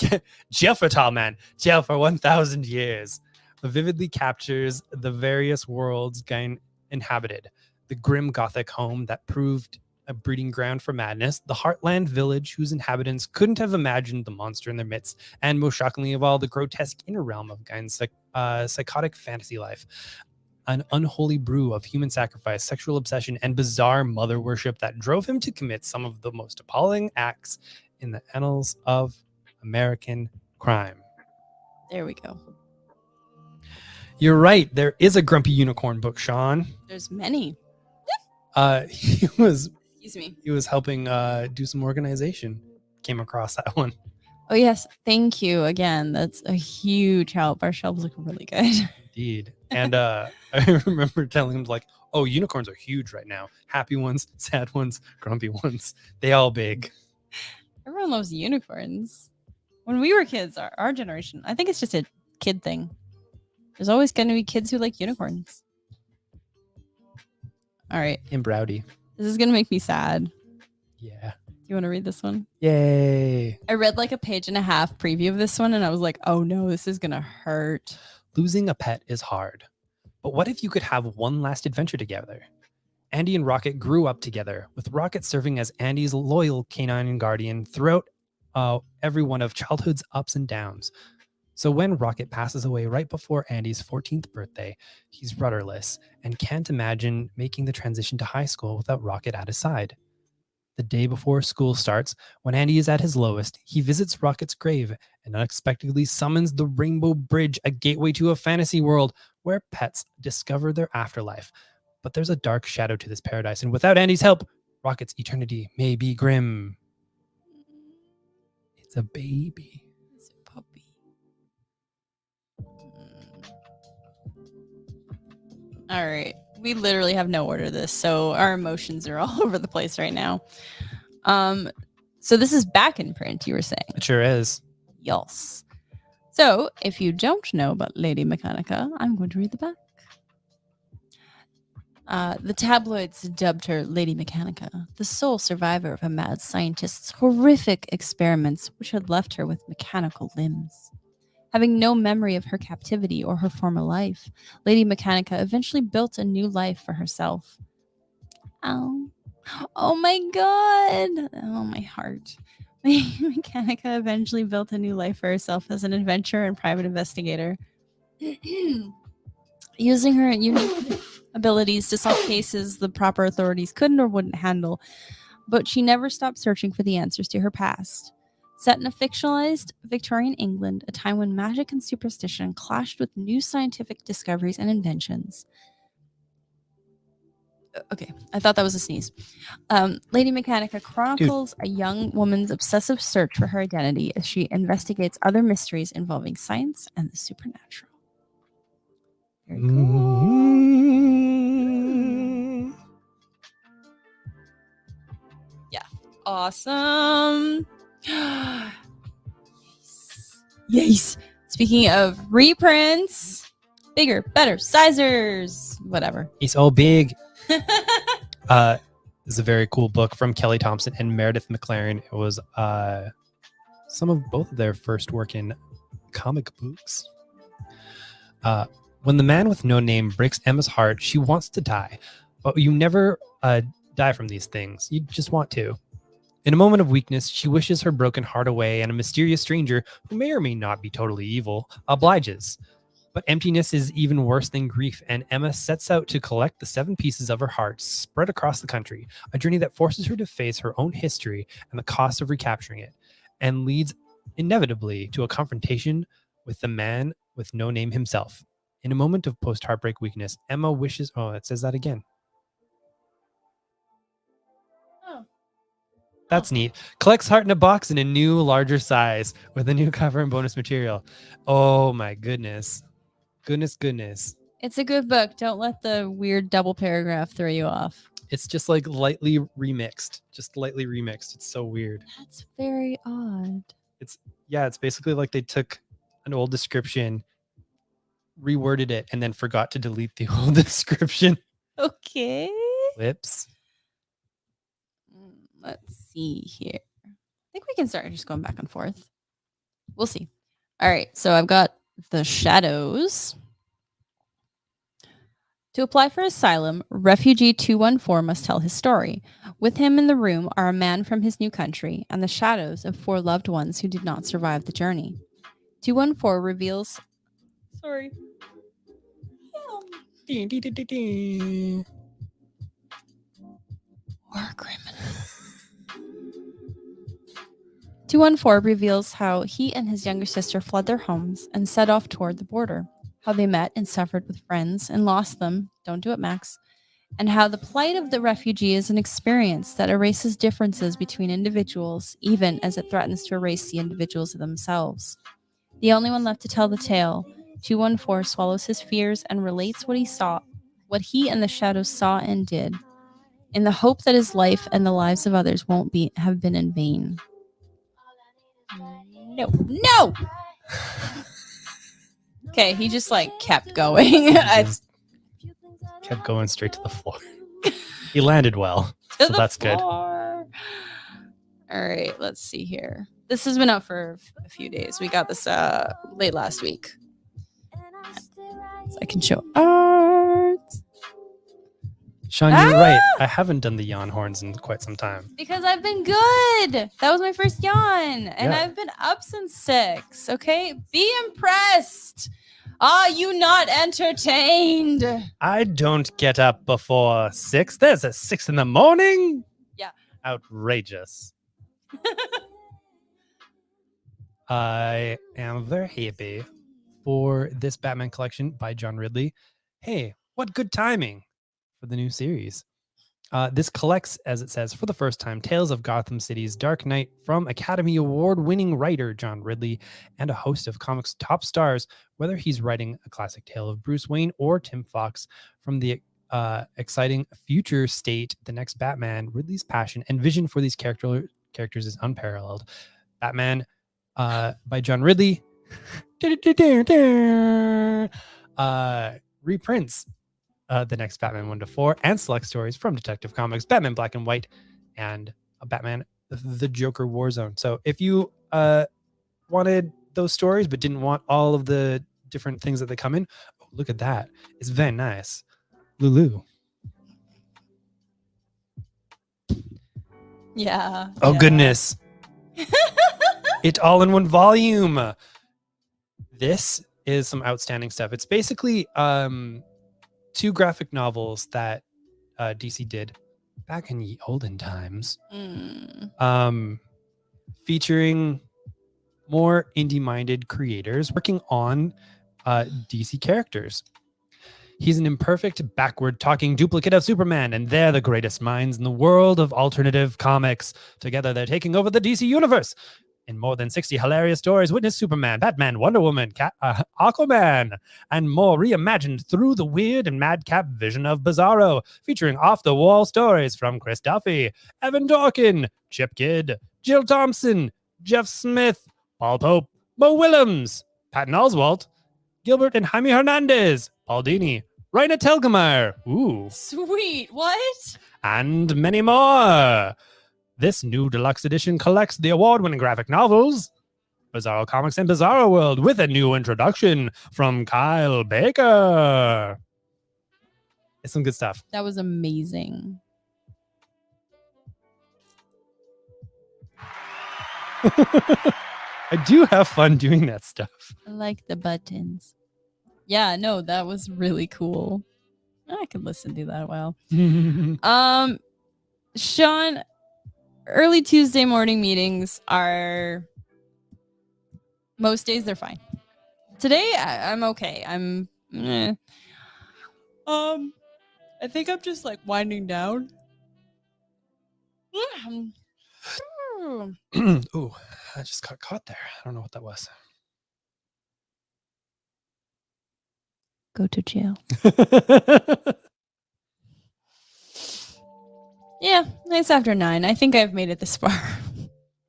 jail for tall man. Jail for 1,000 years. Vividly captures the various worlds Gein inhabited. The grim Gothic home that proved a breeding ground for madness, the Heartland village whose inhabitants couldn't have imagined the monster in their midst, and most shockingly of all, the grotesque inner realm of Gein's psychotic fantasy life. An unholy brew of human sacrifice, sexual obsession, and bizarre mother worship that drove him to commit some of the most appalling acts in the annals of American crime.
There we go.
You're right. There is a Grumpy Unicorn book, Sean.
There's many.
Excuse
me.
He was helping do some organization. Came across that one.
Oh yes, thank you again. That's a huge help. Our shelves look really good.
Indeed. And I remember telling him like, "Oh, unicorns are huge right now. Happy ones, sad ones, grumpy ones. They all big."
Everyone loves unicorns. When we were kids, our generation, I think it's just a kid thing. There's always going to be kids who like unicorns. All right.
And Browdy.
This is going to make me sad.
Yeah.
Do you want to read this one?
Yay.
I read like a 1.5 page preview of this one and I was like, oh no, this is going to hurt.
Losing a pet is hard. But what if you could have one last adventure together? Andy and Rocket grew up together, with Rocket serving as Andy's loyal canine guardian throughout every one of childhood's ups and downs. So when Rocket passes away right before Andy's 14th birthday, he's rudderless and can't imagine making the transition to high school without Rocket at his side. The day before school starts, when Andy is at his lowest, he visits Rocket's grave and unexpectedly summons the Rainbow Bridge, a gateway to a fantasy world where pets discover their afterlife. But there's a dark shadow to this paradise, and without Andy's help, Rocket's eternity may be grim. It's a baby.
It's a puppy. All right. We literally have no order to this, so our emotions are all over the place right now. So this is back in print, you were saying?
It sure is.
Yes. So if you don't know about Lady Mechanica, I'm going to read the back. The tabloids dubbed her Lady Mechanica, the sole survivor of a mad scientist's horrific experiments which had left her with mechanical limbs. Having no memory of her captivity or her former life, Lady Mechanica eventually built a new life for herself. Oh my god! Oh, my heart. Mechanica eventually built a new life for herself as an adventurer and private investigator. Using her unique abilities to solve cases the proper authorities couldn't or wouldn't handle, but she never stopped searching for the answers to her past. Set in a fictionalized Victorian England, a time when magic and superstition clashed with new scientific discoveries and inventions. Okay, I thought that was a sneeze. Lady Mechanica chronicles a young woman's obsessive search for her identity as she investigates other mysteries involving science and the supernatural. Very cool.
Mm.
Yeah. Awesome. Yes. Speaking of reprints, bigger, better, sizers, whatever.
He's all big. This is a very cool book from Kelly Thompson and Meredith McLaren. It was some of both of their first work in comic books. When the man with no name breaks Emma's heart, she wants to die. But you never die from these things. You just want to. In a moment of weakness, she wishes her broken heart away, and a mysterious stranger, who may or may not be totally evil, obliges. But emptiness is even worse than grief, and Emma sets out to collect the 7 pieces of her heart spread across the country, a journey that forces her to face her own history and the cost of recapturing it, and leads inevitably to a confrontation with the man with no name himself. In a moment of post-heartbreak weakness, Emma wishes... Oh, it says that again.
Oh.
That's neat. Collects heart in a box in a new, larger size with a new cover and bonus material. Oh my goodness. Goodness.
It's a good book. Don't let the weird double paragraph throw you off.
It's just like lightly remixed. It's so weird.
That's very odd.
It's basically like they took an old description, reworded it, and then forgot to delete the old description.
Okay.
Whoops.
Let's see here. I think we can start just going back and forth. We'll see. All right. So I've got The Shadows. To apply for asylum, refugee 214 must tell his story. With him in the room are a man from his new country and the shadows of 4 loved ones who did not survive the journey. 214 reveals... Sorry. War criminal. 214 reveals how he and his younger sister fled their homes and set off toward the border, how they met and suffered with friends and lost them, don't do it, Max, and how the plight of the refugee is an experience that erases differences between individuals, even as it threatens to erase the individuals themselves. The only one left to tell the tale, 214 swallows his fears and relates what he and the shadows saw and did, in the hope that his life and the lives of others won't have been in vain. No. Okay, he just kept going.
Kept going straight to the floor. He landed well, so that's good.
All right, let's see here. This has been out for a few days. We got this late last week. So I can show art.
Sean, you're right. I haven't done the yawn horns in quite some time.
Because I've been good. That was my first yawn. And
Yeah.
I've been up since 6. Okay? Be impressed. Are you not entertained?
I don't get up before 6. There's a 6 in the morning?
Yeah.
Outrageous. I am very happy for this Batman collection by John Ridley. Hey, what good timing for the new series. This collects, as it says, for the first time, tales of Gotham City's Dark Knight from Academy Award-winning writer John Ridley and a host of comics' top stars, whether he's writing a classic tale of Bruce Wayne or Tim Fox from the exciting future state, the next Batman. Ridley's passion and vision for these characters is unparalleled. Batman by John Ridley reprints the next Batman 1-4 and select stories from Detective Comics, Batman Black and White, and Batman the Joker Warzone. So if you wanted those stories but didn't want all of the different things that they come in, oh, look at that. It's very nice. Lulu.
Yeah.
Oh, goodness. It all in one volume. This is some outstanding stuff. It's basically 2 graphic novels that DC did back in the olden times, featuring more indie-minded creators working on DC characters. He's an imperfect, backward-talking duplicate of Superman, and they're the greatest minds in the world of alternative comics. Together, they're taking over the DC universe. In more than 60 hilarious stories, witness Superman, Batman, Wonder Woman, Aquaman, and more reimagined through the weird and madcap vision of Bizarro, featuring off-the-wall stories from Chris Duffy, Evan Dorkin, Chip Kidd, Jill Thompson, Jeff Smith, Paul Pope, Mo Willems, Patton Oswalt, Gilbert and Jaime Hernandez, Paul Dini, Raina Telgemeier,
Sweet. What?
and many more. This new deluxe edition collects the award-winning graphic novels, Bizarro Comics and Bizarro World, with a new introduction from Kyle Baker. It's some good stuff.
That was amazing.
I do have fun doing that stuff.
I like the buttons. Yeah, no, that was really cool. I could listen to that a while. Sean, early Tuesday morning meetings are most days they're fine. Today I'm okay. I think I'm just like winding down.
Ooh, I just got caught there. I don't know what that was.
Go to jail. Yeah, it's after 9. I think I've made it this far.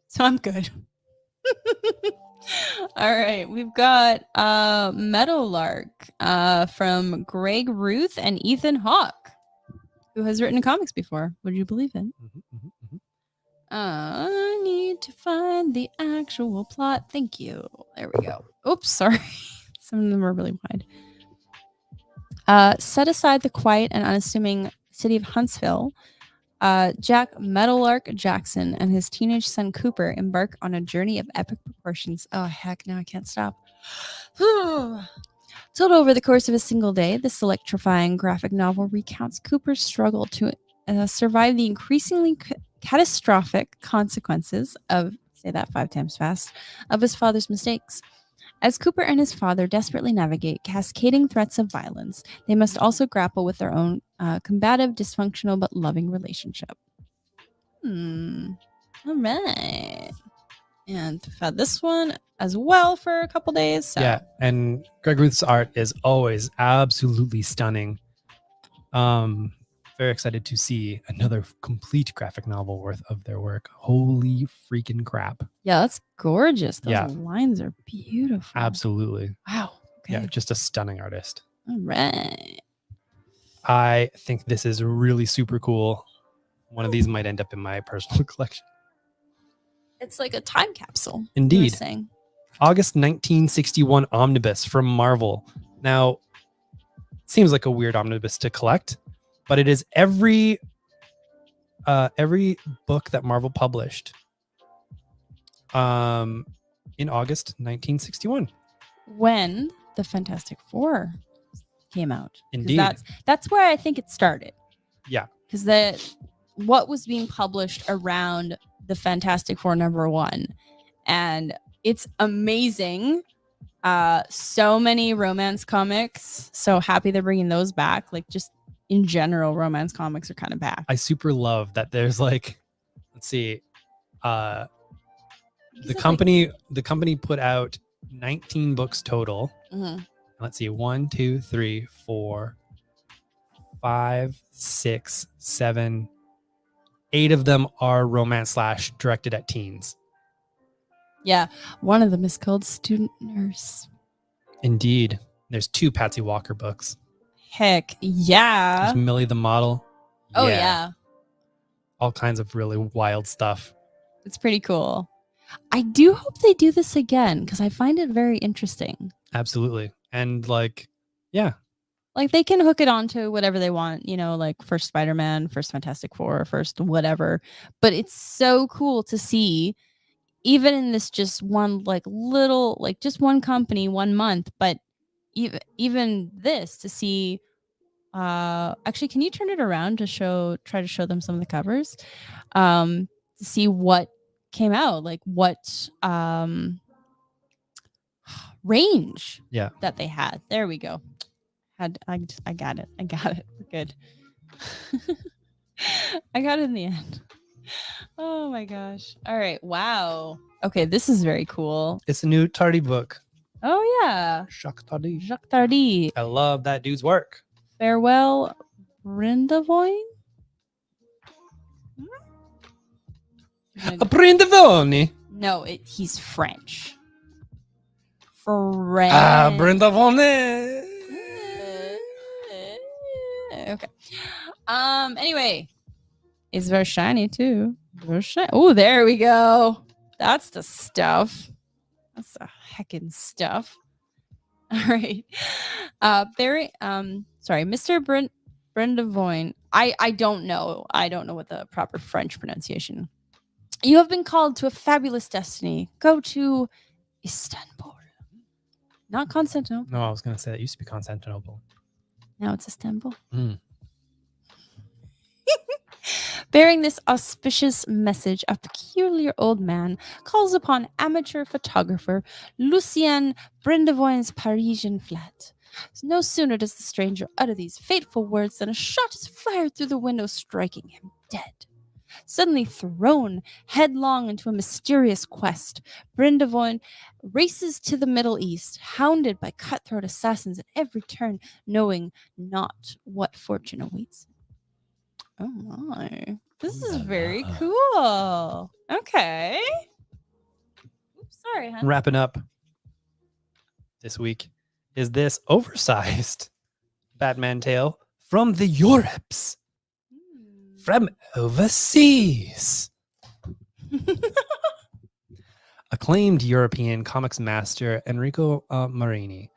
So I'm good. All right, we've got Meadowlark from Greg Ruth and Ethan Hawke, who has written comics before. Would you believe it? I need to find the actual plot. Thank you. There we go. Oops, sorry. Some of them are really wide. Set aside the quiet and unassuming city of Huntsville, Jack Meadowlark Jackson and his teenage son Cooper embark on a journey of epic proportions. Oh, heck, now I can't stop. Told over the course of a single day, this electrifying graphic novel recounts Cooper's struggle to survive the increasingly catastrophic consequences of, say that 5 times fast, of his father's mistakes. As Cooper and his father desperately navigate cascading threats of violence, they must also grapple with their own combative, dysfunctional, but loving relationship. All right. And we've had this one as well for a couple days. So.
Yeah, and Greg Ruth's art is always absolutely stunning. Very excited to see another complete graphic novel worth of their work. Holy freaking crap.
Yeah, that's gorgeous. Those lines are beautiful.
Absolutely.
Wow. Okay.
Yeah, just a stunning artist.
All right.
I think this is really super cool. One of these might end up in my personal collection.
It's like a time capsule.
Indeed.
Saying.
August 1961 Omnibus from Marvel. Now, seems like a weird omnibus to collect, but it is every book that Marvel published in August 1961.
When the Fantastic Four came out.
Indeed.
That's where I think it started.
Yeah.
Because what was being published around the Fantastic Four #1. And it's amazing. So many romance comics. So happy they're bringing those back. Like just in general, romance comics are kind of back.
I super love that there's like, let's see, the company put out 19 books total.
Mm-hmm.
Let's see, 1, 2, 3, 4, 5, 6, 7, 8 of them are romance / directed at teens.
Yeah, one of them is called Student Nurse.
Indeed. There's 2 Patsy Walker books.
Heck yeah.
There's Millie the Model.
Oh yeah.
All kinds of really wild stuff.
It's pretty cool. I do hope they do this again because I find it very interesting.
Absolutely. And like, yeah.
Like they can hook it onto whatever they want, you know, like first Spider-Man, first Fantastic Four, first whatever. But it's so cool to see even in this just one like little like just one company 1 month, but even this to see actually can you turn it around to try to show them some of the covers to see what came out, like what range
Yeah.
that they had. There we go. I got it. We're good. I got it in the end. Oh my gosh. All right. Wow. Okay, this is very cool.
It's a new Tardy book.
Oh yeah.
Jacques Tardy.
Jacques Tardy.
I love that dude's work.
Farewell, Brindavoin.
Brindavoni.
No, he's French. French.
Brindavoni.
Okay. Anyway, it's very shiny too. Oh, there we go. That's the stuff. That's the heckin' stuff. All right. Mr. Brindavoin. I don't know. I don't know what the proper French pronunciation. You have been called to a fabulous destiny. Go to Istanbul. Not Constantinople.
No, I was going to say that used to be Constantinople.
Now it's Istanbul.
Mm.
Bearing this auspicious message, a peculiar old man calls upon amateur photographer Lucien Brindavoin's Parisian flat. No sooner does the stranger utter these fateful words than a shot is fired through the window, striking him dead. Suddenly thrown headlong into a mysterious quest, Brindavoin races to the Middle East, hounded by cutthroat assassins at every turn, knowing not what fortune awaits him. Oh my. This is very cool. Okay. Oops, sorry, hon.
Wrapping up this week is this oversized Batman tale from the Europes. From overseas. Acclaimed European comics master Enrico Marini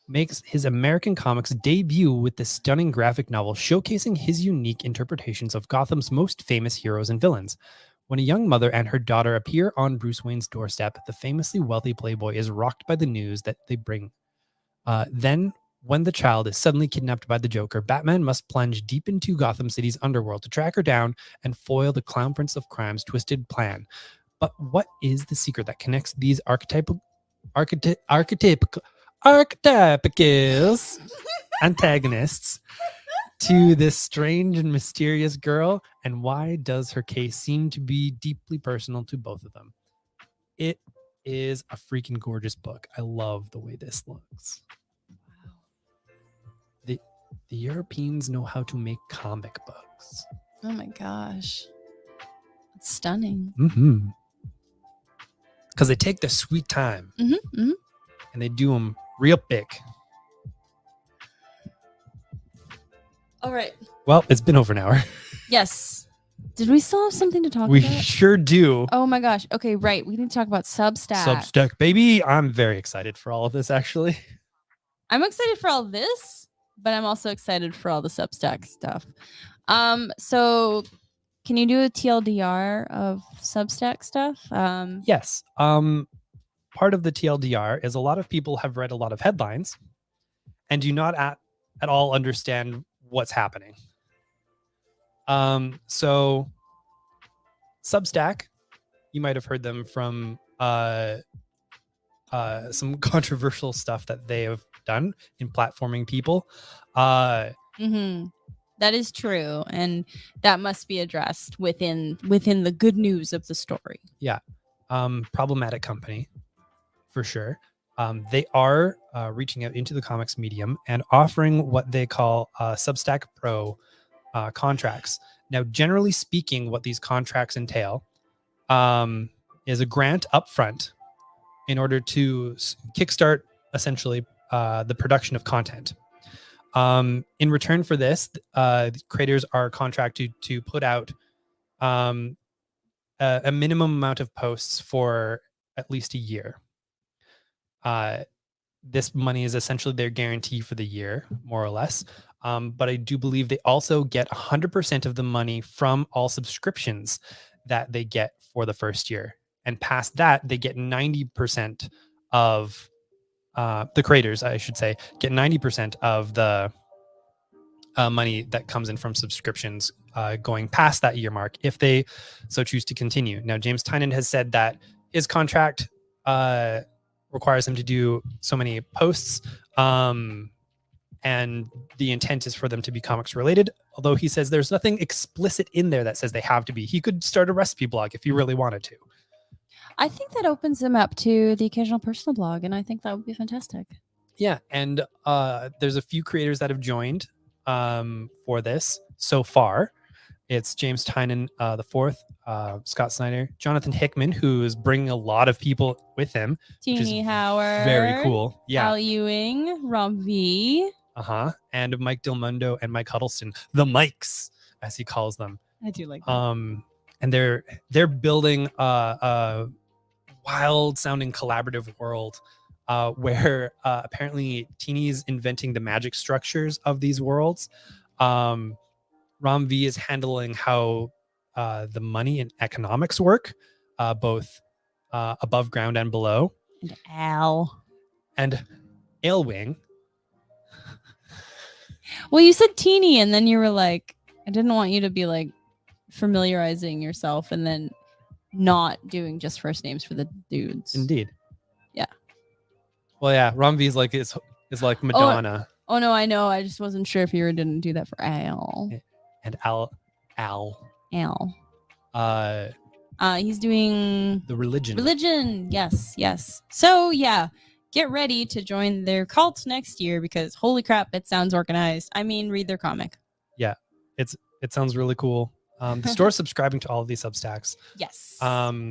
makes his American comics debut with this stunning graphic novel showcasing his unique interpretations of Gotham's most famous heroes and villains. When a young mother and her daughter appear on Bruce Wayne's doorstep, the famously wealthy playboy is rocked by the news that they bring. Then, when the child is suddenly kidnapped by the Joker, Batman must plunge deep into Gotham City's underworld to track her down and foil the Clown Prince of Crime's twisted plan. But what is the secret that connects these archetypical antagonists to this strange and mysterious girl, and why does her case seem to be deeply personal to both of them? It is a freaking gorgeous book. I love the way this looks. The Europeans know how to make comic books.
Oh my gosh. It's stunning.
Mm-hmm. Because they take their sweet time
Mm-hmm.
and they do them real big.
All right.
Well, it's been over an hour.
Yes. Did we still have something to talk
We
about?
sure do.
Oh my gosh. Okay, right. We need to talk about Substack.
Substack, baby. I'm very excited for all of this, actually.
I'm excited for all this, but I'm also excited for all the Substack stuff. So can you do a TLDR of Substack stuff?
Yes. Part of the TLDR is a lot of people have read a lot of headlines and do not at all understand what's happening. So Substack, you might have heard them from some controversial stuff that they have done in platforming people.
That is true, and that must be addressed within the good news of the story.
Yeah. Problematic company, for sure. They are reaching out into the comics medium and offering what they call Substack Pro contracts. Now, generally speaking, what these contracts entail is a grant upfront in order to kickstart essentially the production of content. In return for this, creators are contracted to put out a minimum amount of posts for at least a year. This money is essentially their guarantee for the year, more or less. But I do believe they also get 100% of the money from all subscriptions that they get for the first year. and past that, they get 90% of the creators, I should say, get 90% of the money that comes in from subscriptions going past that year mark if they so choose to continue. Now, James Tynion has said that his contract requires him to do so many posts, and the intent is for them to be comics related, although he says there's nothing explicit in there that says they have to be. He could start a recipe blog if he really wanted to.
I think that opens them up to the occasional personal blog, and I think that would be fantastic.
Yeah, and there's a few creators that have joined for this so far. It's James Tynion the fourth, Scott Snyder, Jonathan Hickman, who is bringing a lot of people with him, which is
Teeny Howard.
very cool. Yeah.
Al Ewing, Rom V.
And Mike Dilmundo and Mike Huddleston, the Mikes, as he calls them.
I do like that.
And they're building a wild sounding collaborative world where apparently Teeny's inventing the magic structures of these worlds. Rom V is handling how the money and economics work, both above ground and below.
And Al.
And Ailwing.
Well, you said teeny, and then you were like, I didn't want you to be like familiarizing yourself and then not doing just first names for the dudes.
Indeed.
Yeah.
Well, yeah, Rom V is like like Madonna.
Oh no, I know. I just wasn't sure if you didn't do that for Al.
And Al.
He's doing
the religion.
Yes. So yeah, get ready to join their cult next year because holy crap, it sounds organized. I mean, read their comic.
Yeah, it sounds really cool. The store's subscribing to all of these Substacks.
Yes.
Molly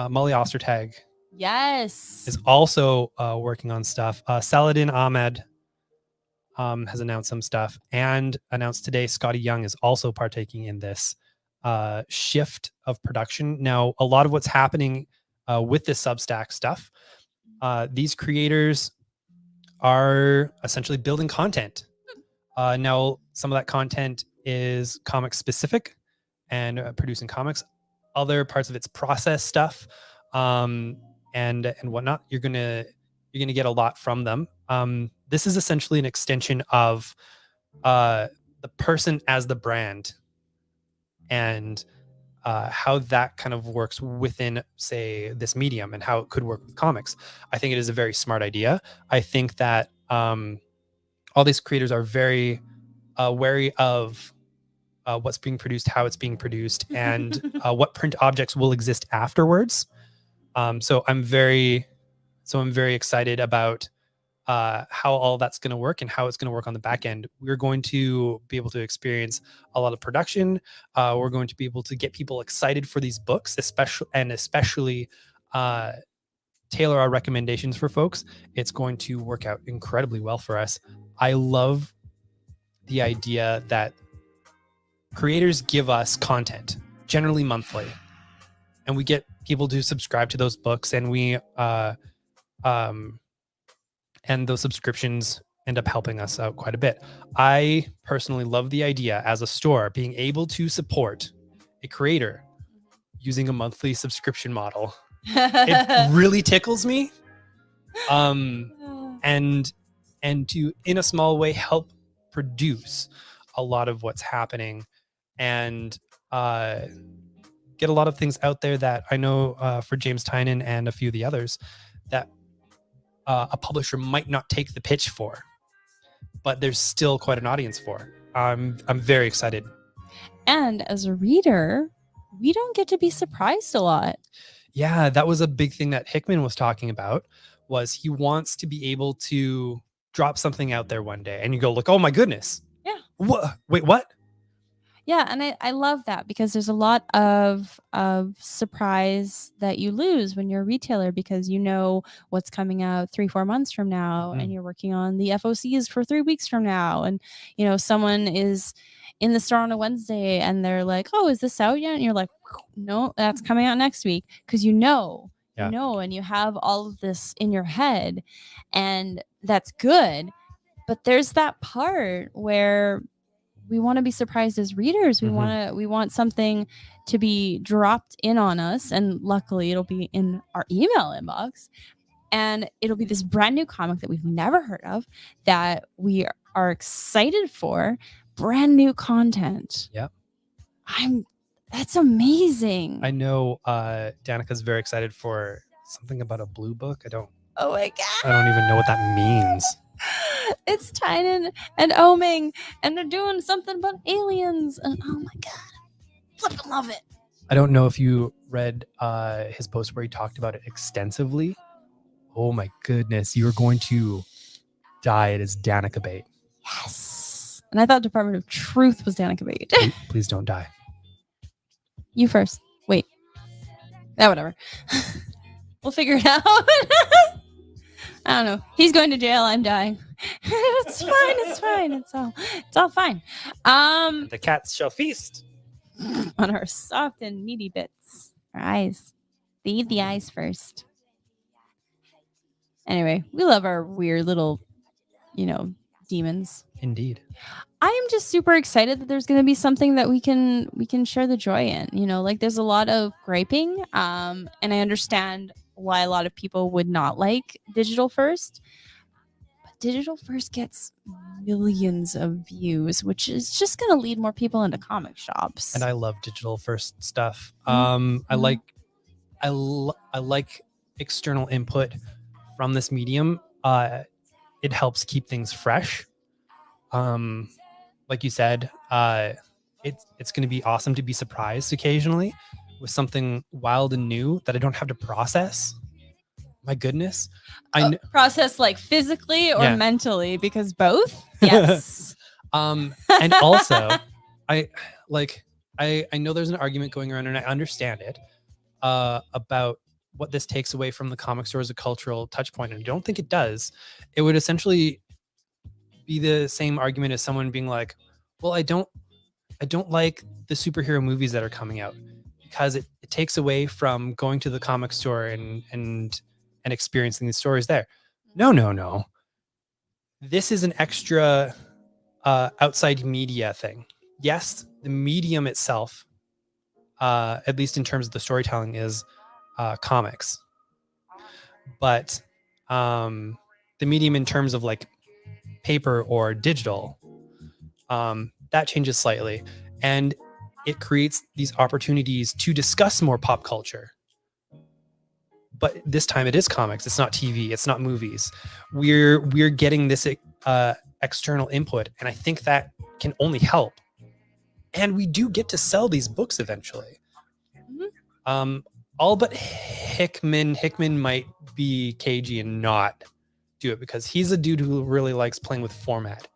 Ostertag.
Yes.
Is also working on stuff. Saladin Ahmed has announced some stuff and announced today Scotty Young is also partaking in this shift of production. Now, a lot of what's happening with this Substack stuff, these creators are essentially building content. Now, some of that content is comic specific and producing comics. Other parts of it's process stuff and whatnot. You're gonna get a lot from them. This is essentially an extension of the person as the brand and how that kind of works within, say, this medium and how it could work with comics. I think it is a very smart idea. I think that all these creators are very wary of what's being produced, how it's being produced, and what print objects will exist afterwards. So I'm very excited about how all that's going to work and how it's going to work on the back end. We're going to be able to experience a lot of production. We're going to be able to get people excited for these books, especially tailor our recommendations for folks. It's going to work out incredibly well for us. I love the idea that creators give us content, generally monthly, and we get people to subscribe to those books, and we and those subscriptions end up helping us out quite a bit. I personally love the idea as a store being able to support a creator using a monthly subscription model. It really tickles me. And to, in a small way, help produce a lot of what's happening and get a lot of things out there that I know for James Tynion and a few of the others that a publisher might not take the pitch for, but there's still quite an audience for. I'm very excited. And
as a reader, we don't get to be surprised a lot.
Yeah, that was a big thing that Hickman was talking about, was he wants to be able to drop something out there one day and you go like, oh my goodness.
Yeah.
What? Wait, what?
Yeah, and I love that because there's a lot of surprise that you lose when you're a retailer because you know what's coming out 3-4 months from now, and you're working on the FOCs for 3 weeks from now, and you know someone is in the store on a Wednesday and they're like, "Oh, is this out yet?" And you're like, "No, that's coming out next week," because you know, and you have all of this in your head, and that's good. But there's that part where to be surprised as readers. We want something to be dropped in on us, and luckily it'll be in our email inbox, and it'll be this brand new comic that we've never heard of, that we are excited for, brand new content.
Yep.
That's amazing.
I know Danica's very excited for something about a blue book.
Oh my god.
I don't even know what that means.
It's Tynan and Oming, and they're doing something about aliens, and oh my god, flippin' love it.
I don't know if you read his post where he talked about it extensively. Oh my goodness, you are going to die. It is Danica bait.
Yes. And I thought Department of Truth was Danica bait.
Please don't die.
You first. Wait. Whatever. We'll figure it out. I don't know. He's going to jail. I'm dying. It's fine. It's fine. It's all fine.
The cats shall feast
on our soft and meaty bits. Our eyes. They eat the eyes first. Anyway, we love our weird little, demons.
Indeed.
I am just super excited that there's going to be something that we can share the joy in. There's a lot of griping, and I understand why a lot of people would not like Digital First. But Digital First gets millions of views, which is just going to lead more people into comic shops.
And I love Digital First stuff. I like external input from this medium. It helps keep things fresh. Like you said, it's going to be awesome to be surprised occasionally with something wild and new that I don't have to process. My goodness.
Process like physically or mentally, because both? Yes.
And also I know there's an argument going around, and I understand it, about what this takes away from the comic store as a cultural touch point. And I don't think it does. It would essentially be the same argument as someone being like, well, I don't like the superhero movies that are coming out because it takes away from going to the comic store and experiencing these stories there. No. This is an extra outside media thing. Yes, the medium itself, at least in terms of the storytelling, is comics. But the medium in terms of like paper or digital, that changes slightly, and it creates these opportunities to discuss more pop culture. But this time it is comics. It's not TV. It's not movies. We're getting this external input, and I think that can only help. And we do get to sell these books eventually. Mm-hmm. All but Hickman. Hickman might be cagey and not do it because he's a dude who really likes playing with format.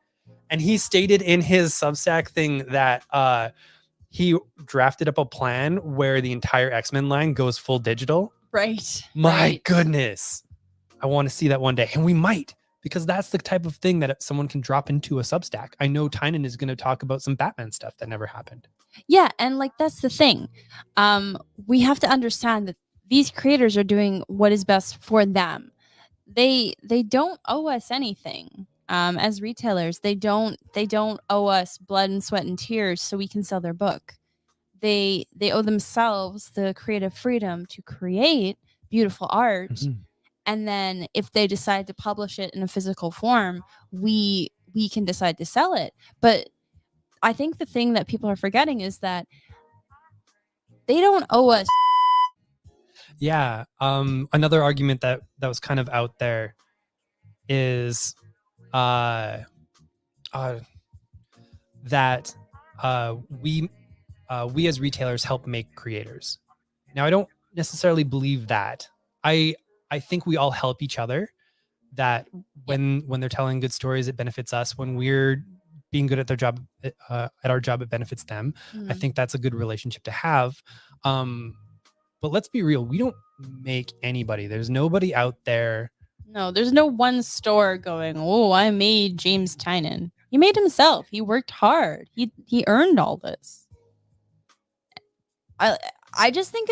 And he stated in his Substack thing that he drafted up a plan where the entire X-Men line goes full digital.
Right.
My goodness. I want to see that one day. And we might, because that's the type of thing that someone can drop into a Substack. I know Tynan is going to talk about some Batman stuff that never happened.
Yeah, and that's the thing. We have to understand that these creators are doing what is best for them. They don't owe us anything. As retailers, they don't owe us blood and sweat and tears so we can sell their book. They owe themselves the creative freedom to create beautiful art. Mm-hmm. And then if they decide to publish it in a physical form, we can decide to sell it. But I think the thing that people are forgetting is that they don't owe us.
Yeah. Another argument that was kind of out there is that we as retailers help make creators. Now, I don't necessarily believe that. I think we all help each other, that when they're telling good stories, it benefits us. When we're being good at their job, at our job, it benefits them. Mm-hmm. I think that's a good relationship to have. But let's be real. We don't make anybody. There's nobody out there.
No, there's no one store going, oh, I made James Tynan. He made himself. He worked hard. He earned all this. I just think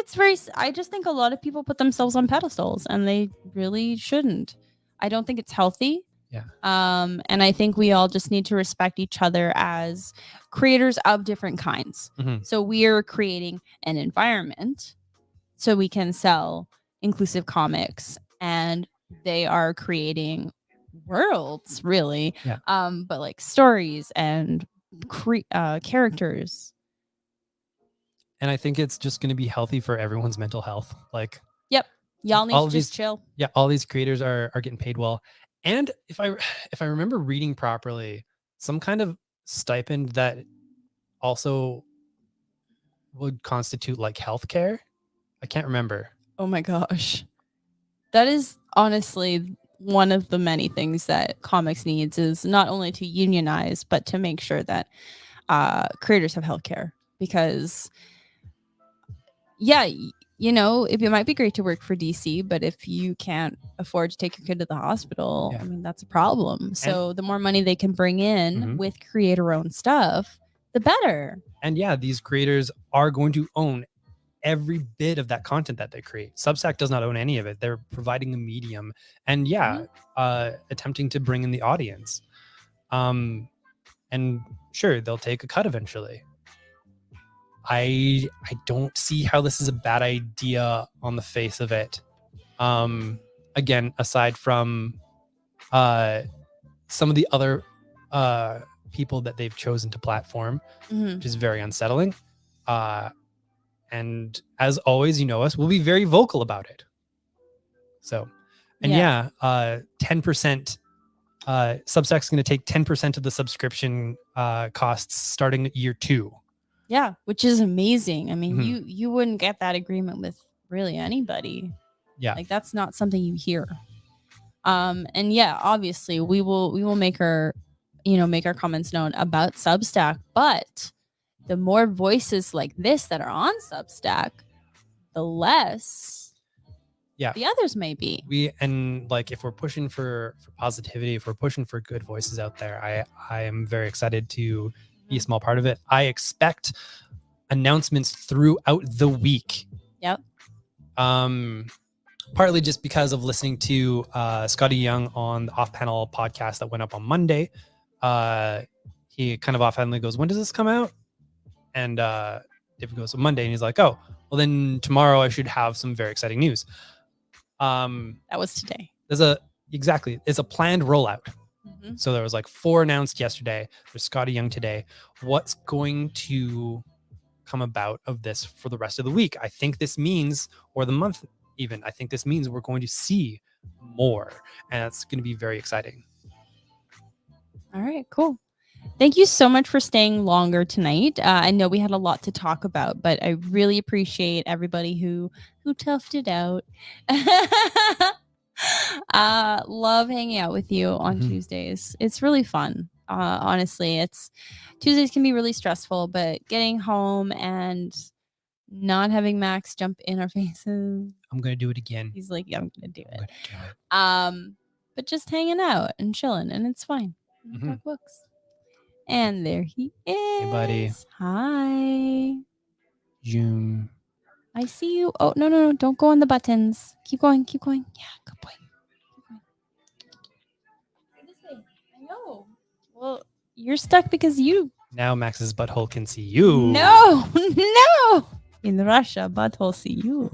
a lot of people put themselves on pedestals, and they really shouldn't. I don't think it's healthy.
Yeah.
And I think we all just need to respect each other as creators of different kinds.
Mhm.
So we're creating an environment so we can sell inclusive comics, and they are creating worlds, really.
Yeah.
But like stories and characters.
And I think it's just going to be healthy for everyone's mental health. Like,
Yep. Y'all need
all
to
of
just
these-
chill.
yeah, all these creators are getting paid well. And if I remember reading properly, some kind of stipend that also would constitute like healthcare. I can't remember.
Oh my gosh. That is honestly one of the many things that comics needs, is not only to unionize, but to make sure that creators have healthcare. Because, yeah, it might be great to work for DC, but if you can't afford to take your kid to the hospital,
Yeah.
I mean, that's a problem. So the more money they can bring in
Mhm.
with creator-owned stuff, the better.
And yeah, these creators are going to own every bit of that content that they create. Substack does not own any of it. They're providing a medium and attempting to bring in the audience. And sure, they'll take a cut eventually. I don't see how this is a bad idea on the face of it. Again, aside from some of the other people that they've chosen to platform,
Mhm.
which is very unsettling. And as always, us, we'll be very vocal about it. So, and 10%, Substack's going to take 10% of the subscription costs starting at year 2.
Yeah, which is amazing. I mean,
Mhm.
you wouldn't get that agreement with really anybody.
Yeah.
Like, that's not something you hear. And yeah, obviously we will make our comments known about Substack, but the more voices like this that are on Substack, the less the others may be.
If we're pushing for positivity, if we're pushing for good voices out there, I am very excited to be a small part of it. I expect announcements throughout the week.
Yep.
Partly just because of listening to Scotty Young on the Off Panel podcast that went up on Monday. He kind of offhandedly goes, "When does this come out?" And David goes, "Monday," and he's like, "Oh, well then tomorrow I should have some very exciting news."
That was today.
It's a planned rollout.
Mhm.
So there was like 4 announced yesterday. There's Scotty Young today. What's going to come about of this for the rest of the week? I think this means, or the month even, I think this means we're going to see more, and it's going to be very exciting.
All right, cool. Thank you so much for staying longer tonight. I know we had a lot to talk about, but I really appreciate everybody who toughed it out. Love hanging out with you on Tuesdays. It's really fun. Honestly, Tuesdays can be really stressful, but getting home and not having Max jump in our faces.
I'm going to do it again.
He's like, yeah, I'm going to do
I'm
it.
going to do it.
But just hanging out and chilling, and it's fine. Talk books. And there he is.
Hey, buddy.
Hi.
Zoom.
I see you. Oh, no. Don't go on the buttons. Keep going. Yeah, good boy. Keep going. This way. I know. Well, you're stuck because you...
Now Max's butthole can see you.
No. In Russia, butthole see you.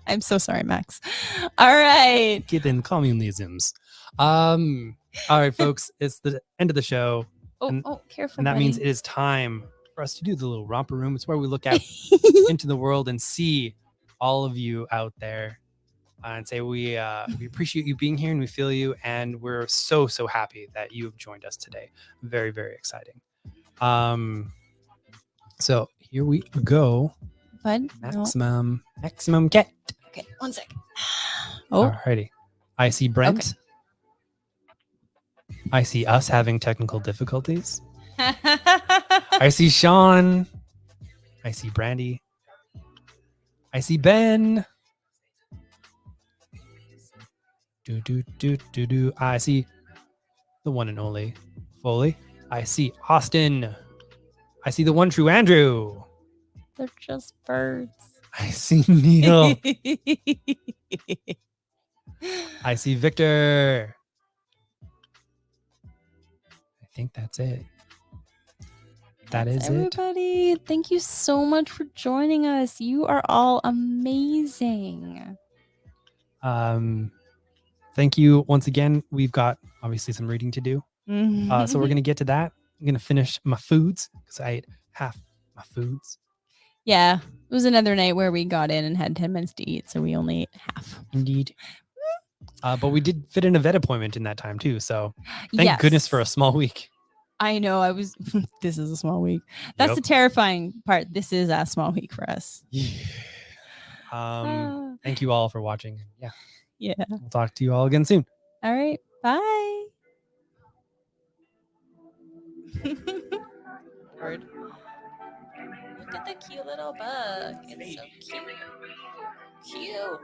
I'm so sorry, Max. All right.
Kitten communisms. All right, folks, it's the end of the show.
Careful.
And that
buddy.
means it is time for us to do the little romper room. It's where we look out into the world and see all of you out there and say we appreciate you being here and we feel you, and we're so happy that you have joined us today. Very, very exciting. So here we go.
Bud,
Maximum get.
Okay, 1 second.
Alrighty. I see Brent.
Okay.
I see us having technical difficulties. I see Sean. I see Brandy. I see Ben. Do. I see the one and only Foley. I see Austin. I see the one true Andrew.
They're just birds.
I see Neil. I see Victor. I think that's it. That is
everybody. Thank you so much for joining us. You are all amazing.
Thank you once again. We've got obviously some reading to do. So we're going to get to that. I'm going to finish my foods because I ate half my foods.
Yeah, it was another night where we got in and had 10 minutes to eat, so we only ate half.
Indeed. But we did fit in a vet appointment in that time too. So thank goodness for a small week.
I know. This is a small week. That's the terrifying part. This is a small week for us.
Yeah. Thank you all for watching. Yeah.
Yeah.
We'll talk to you all again soon.
All right. Bye. Word. Look at the cute little bug. It's so cute. Cute.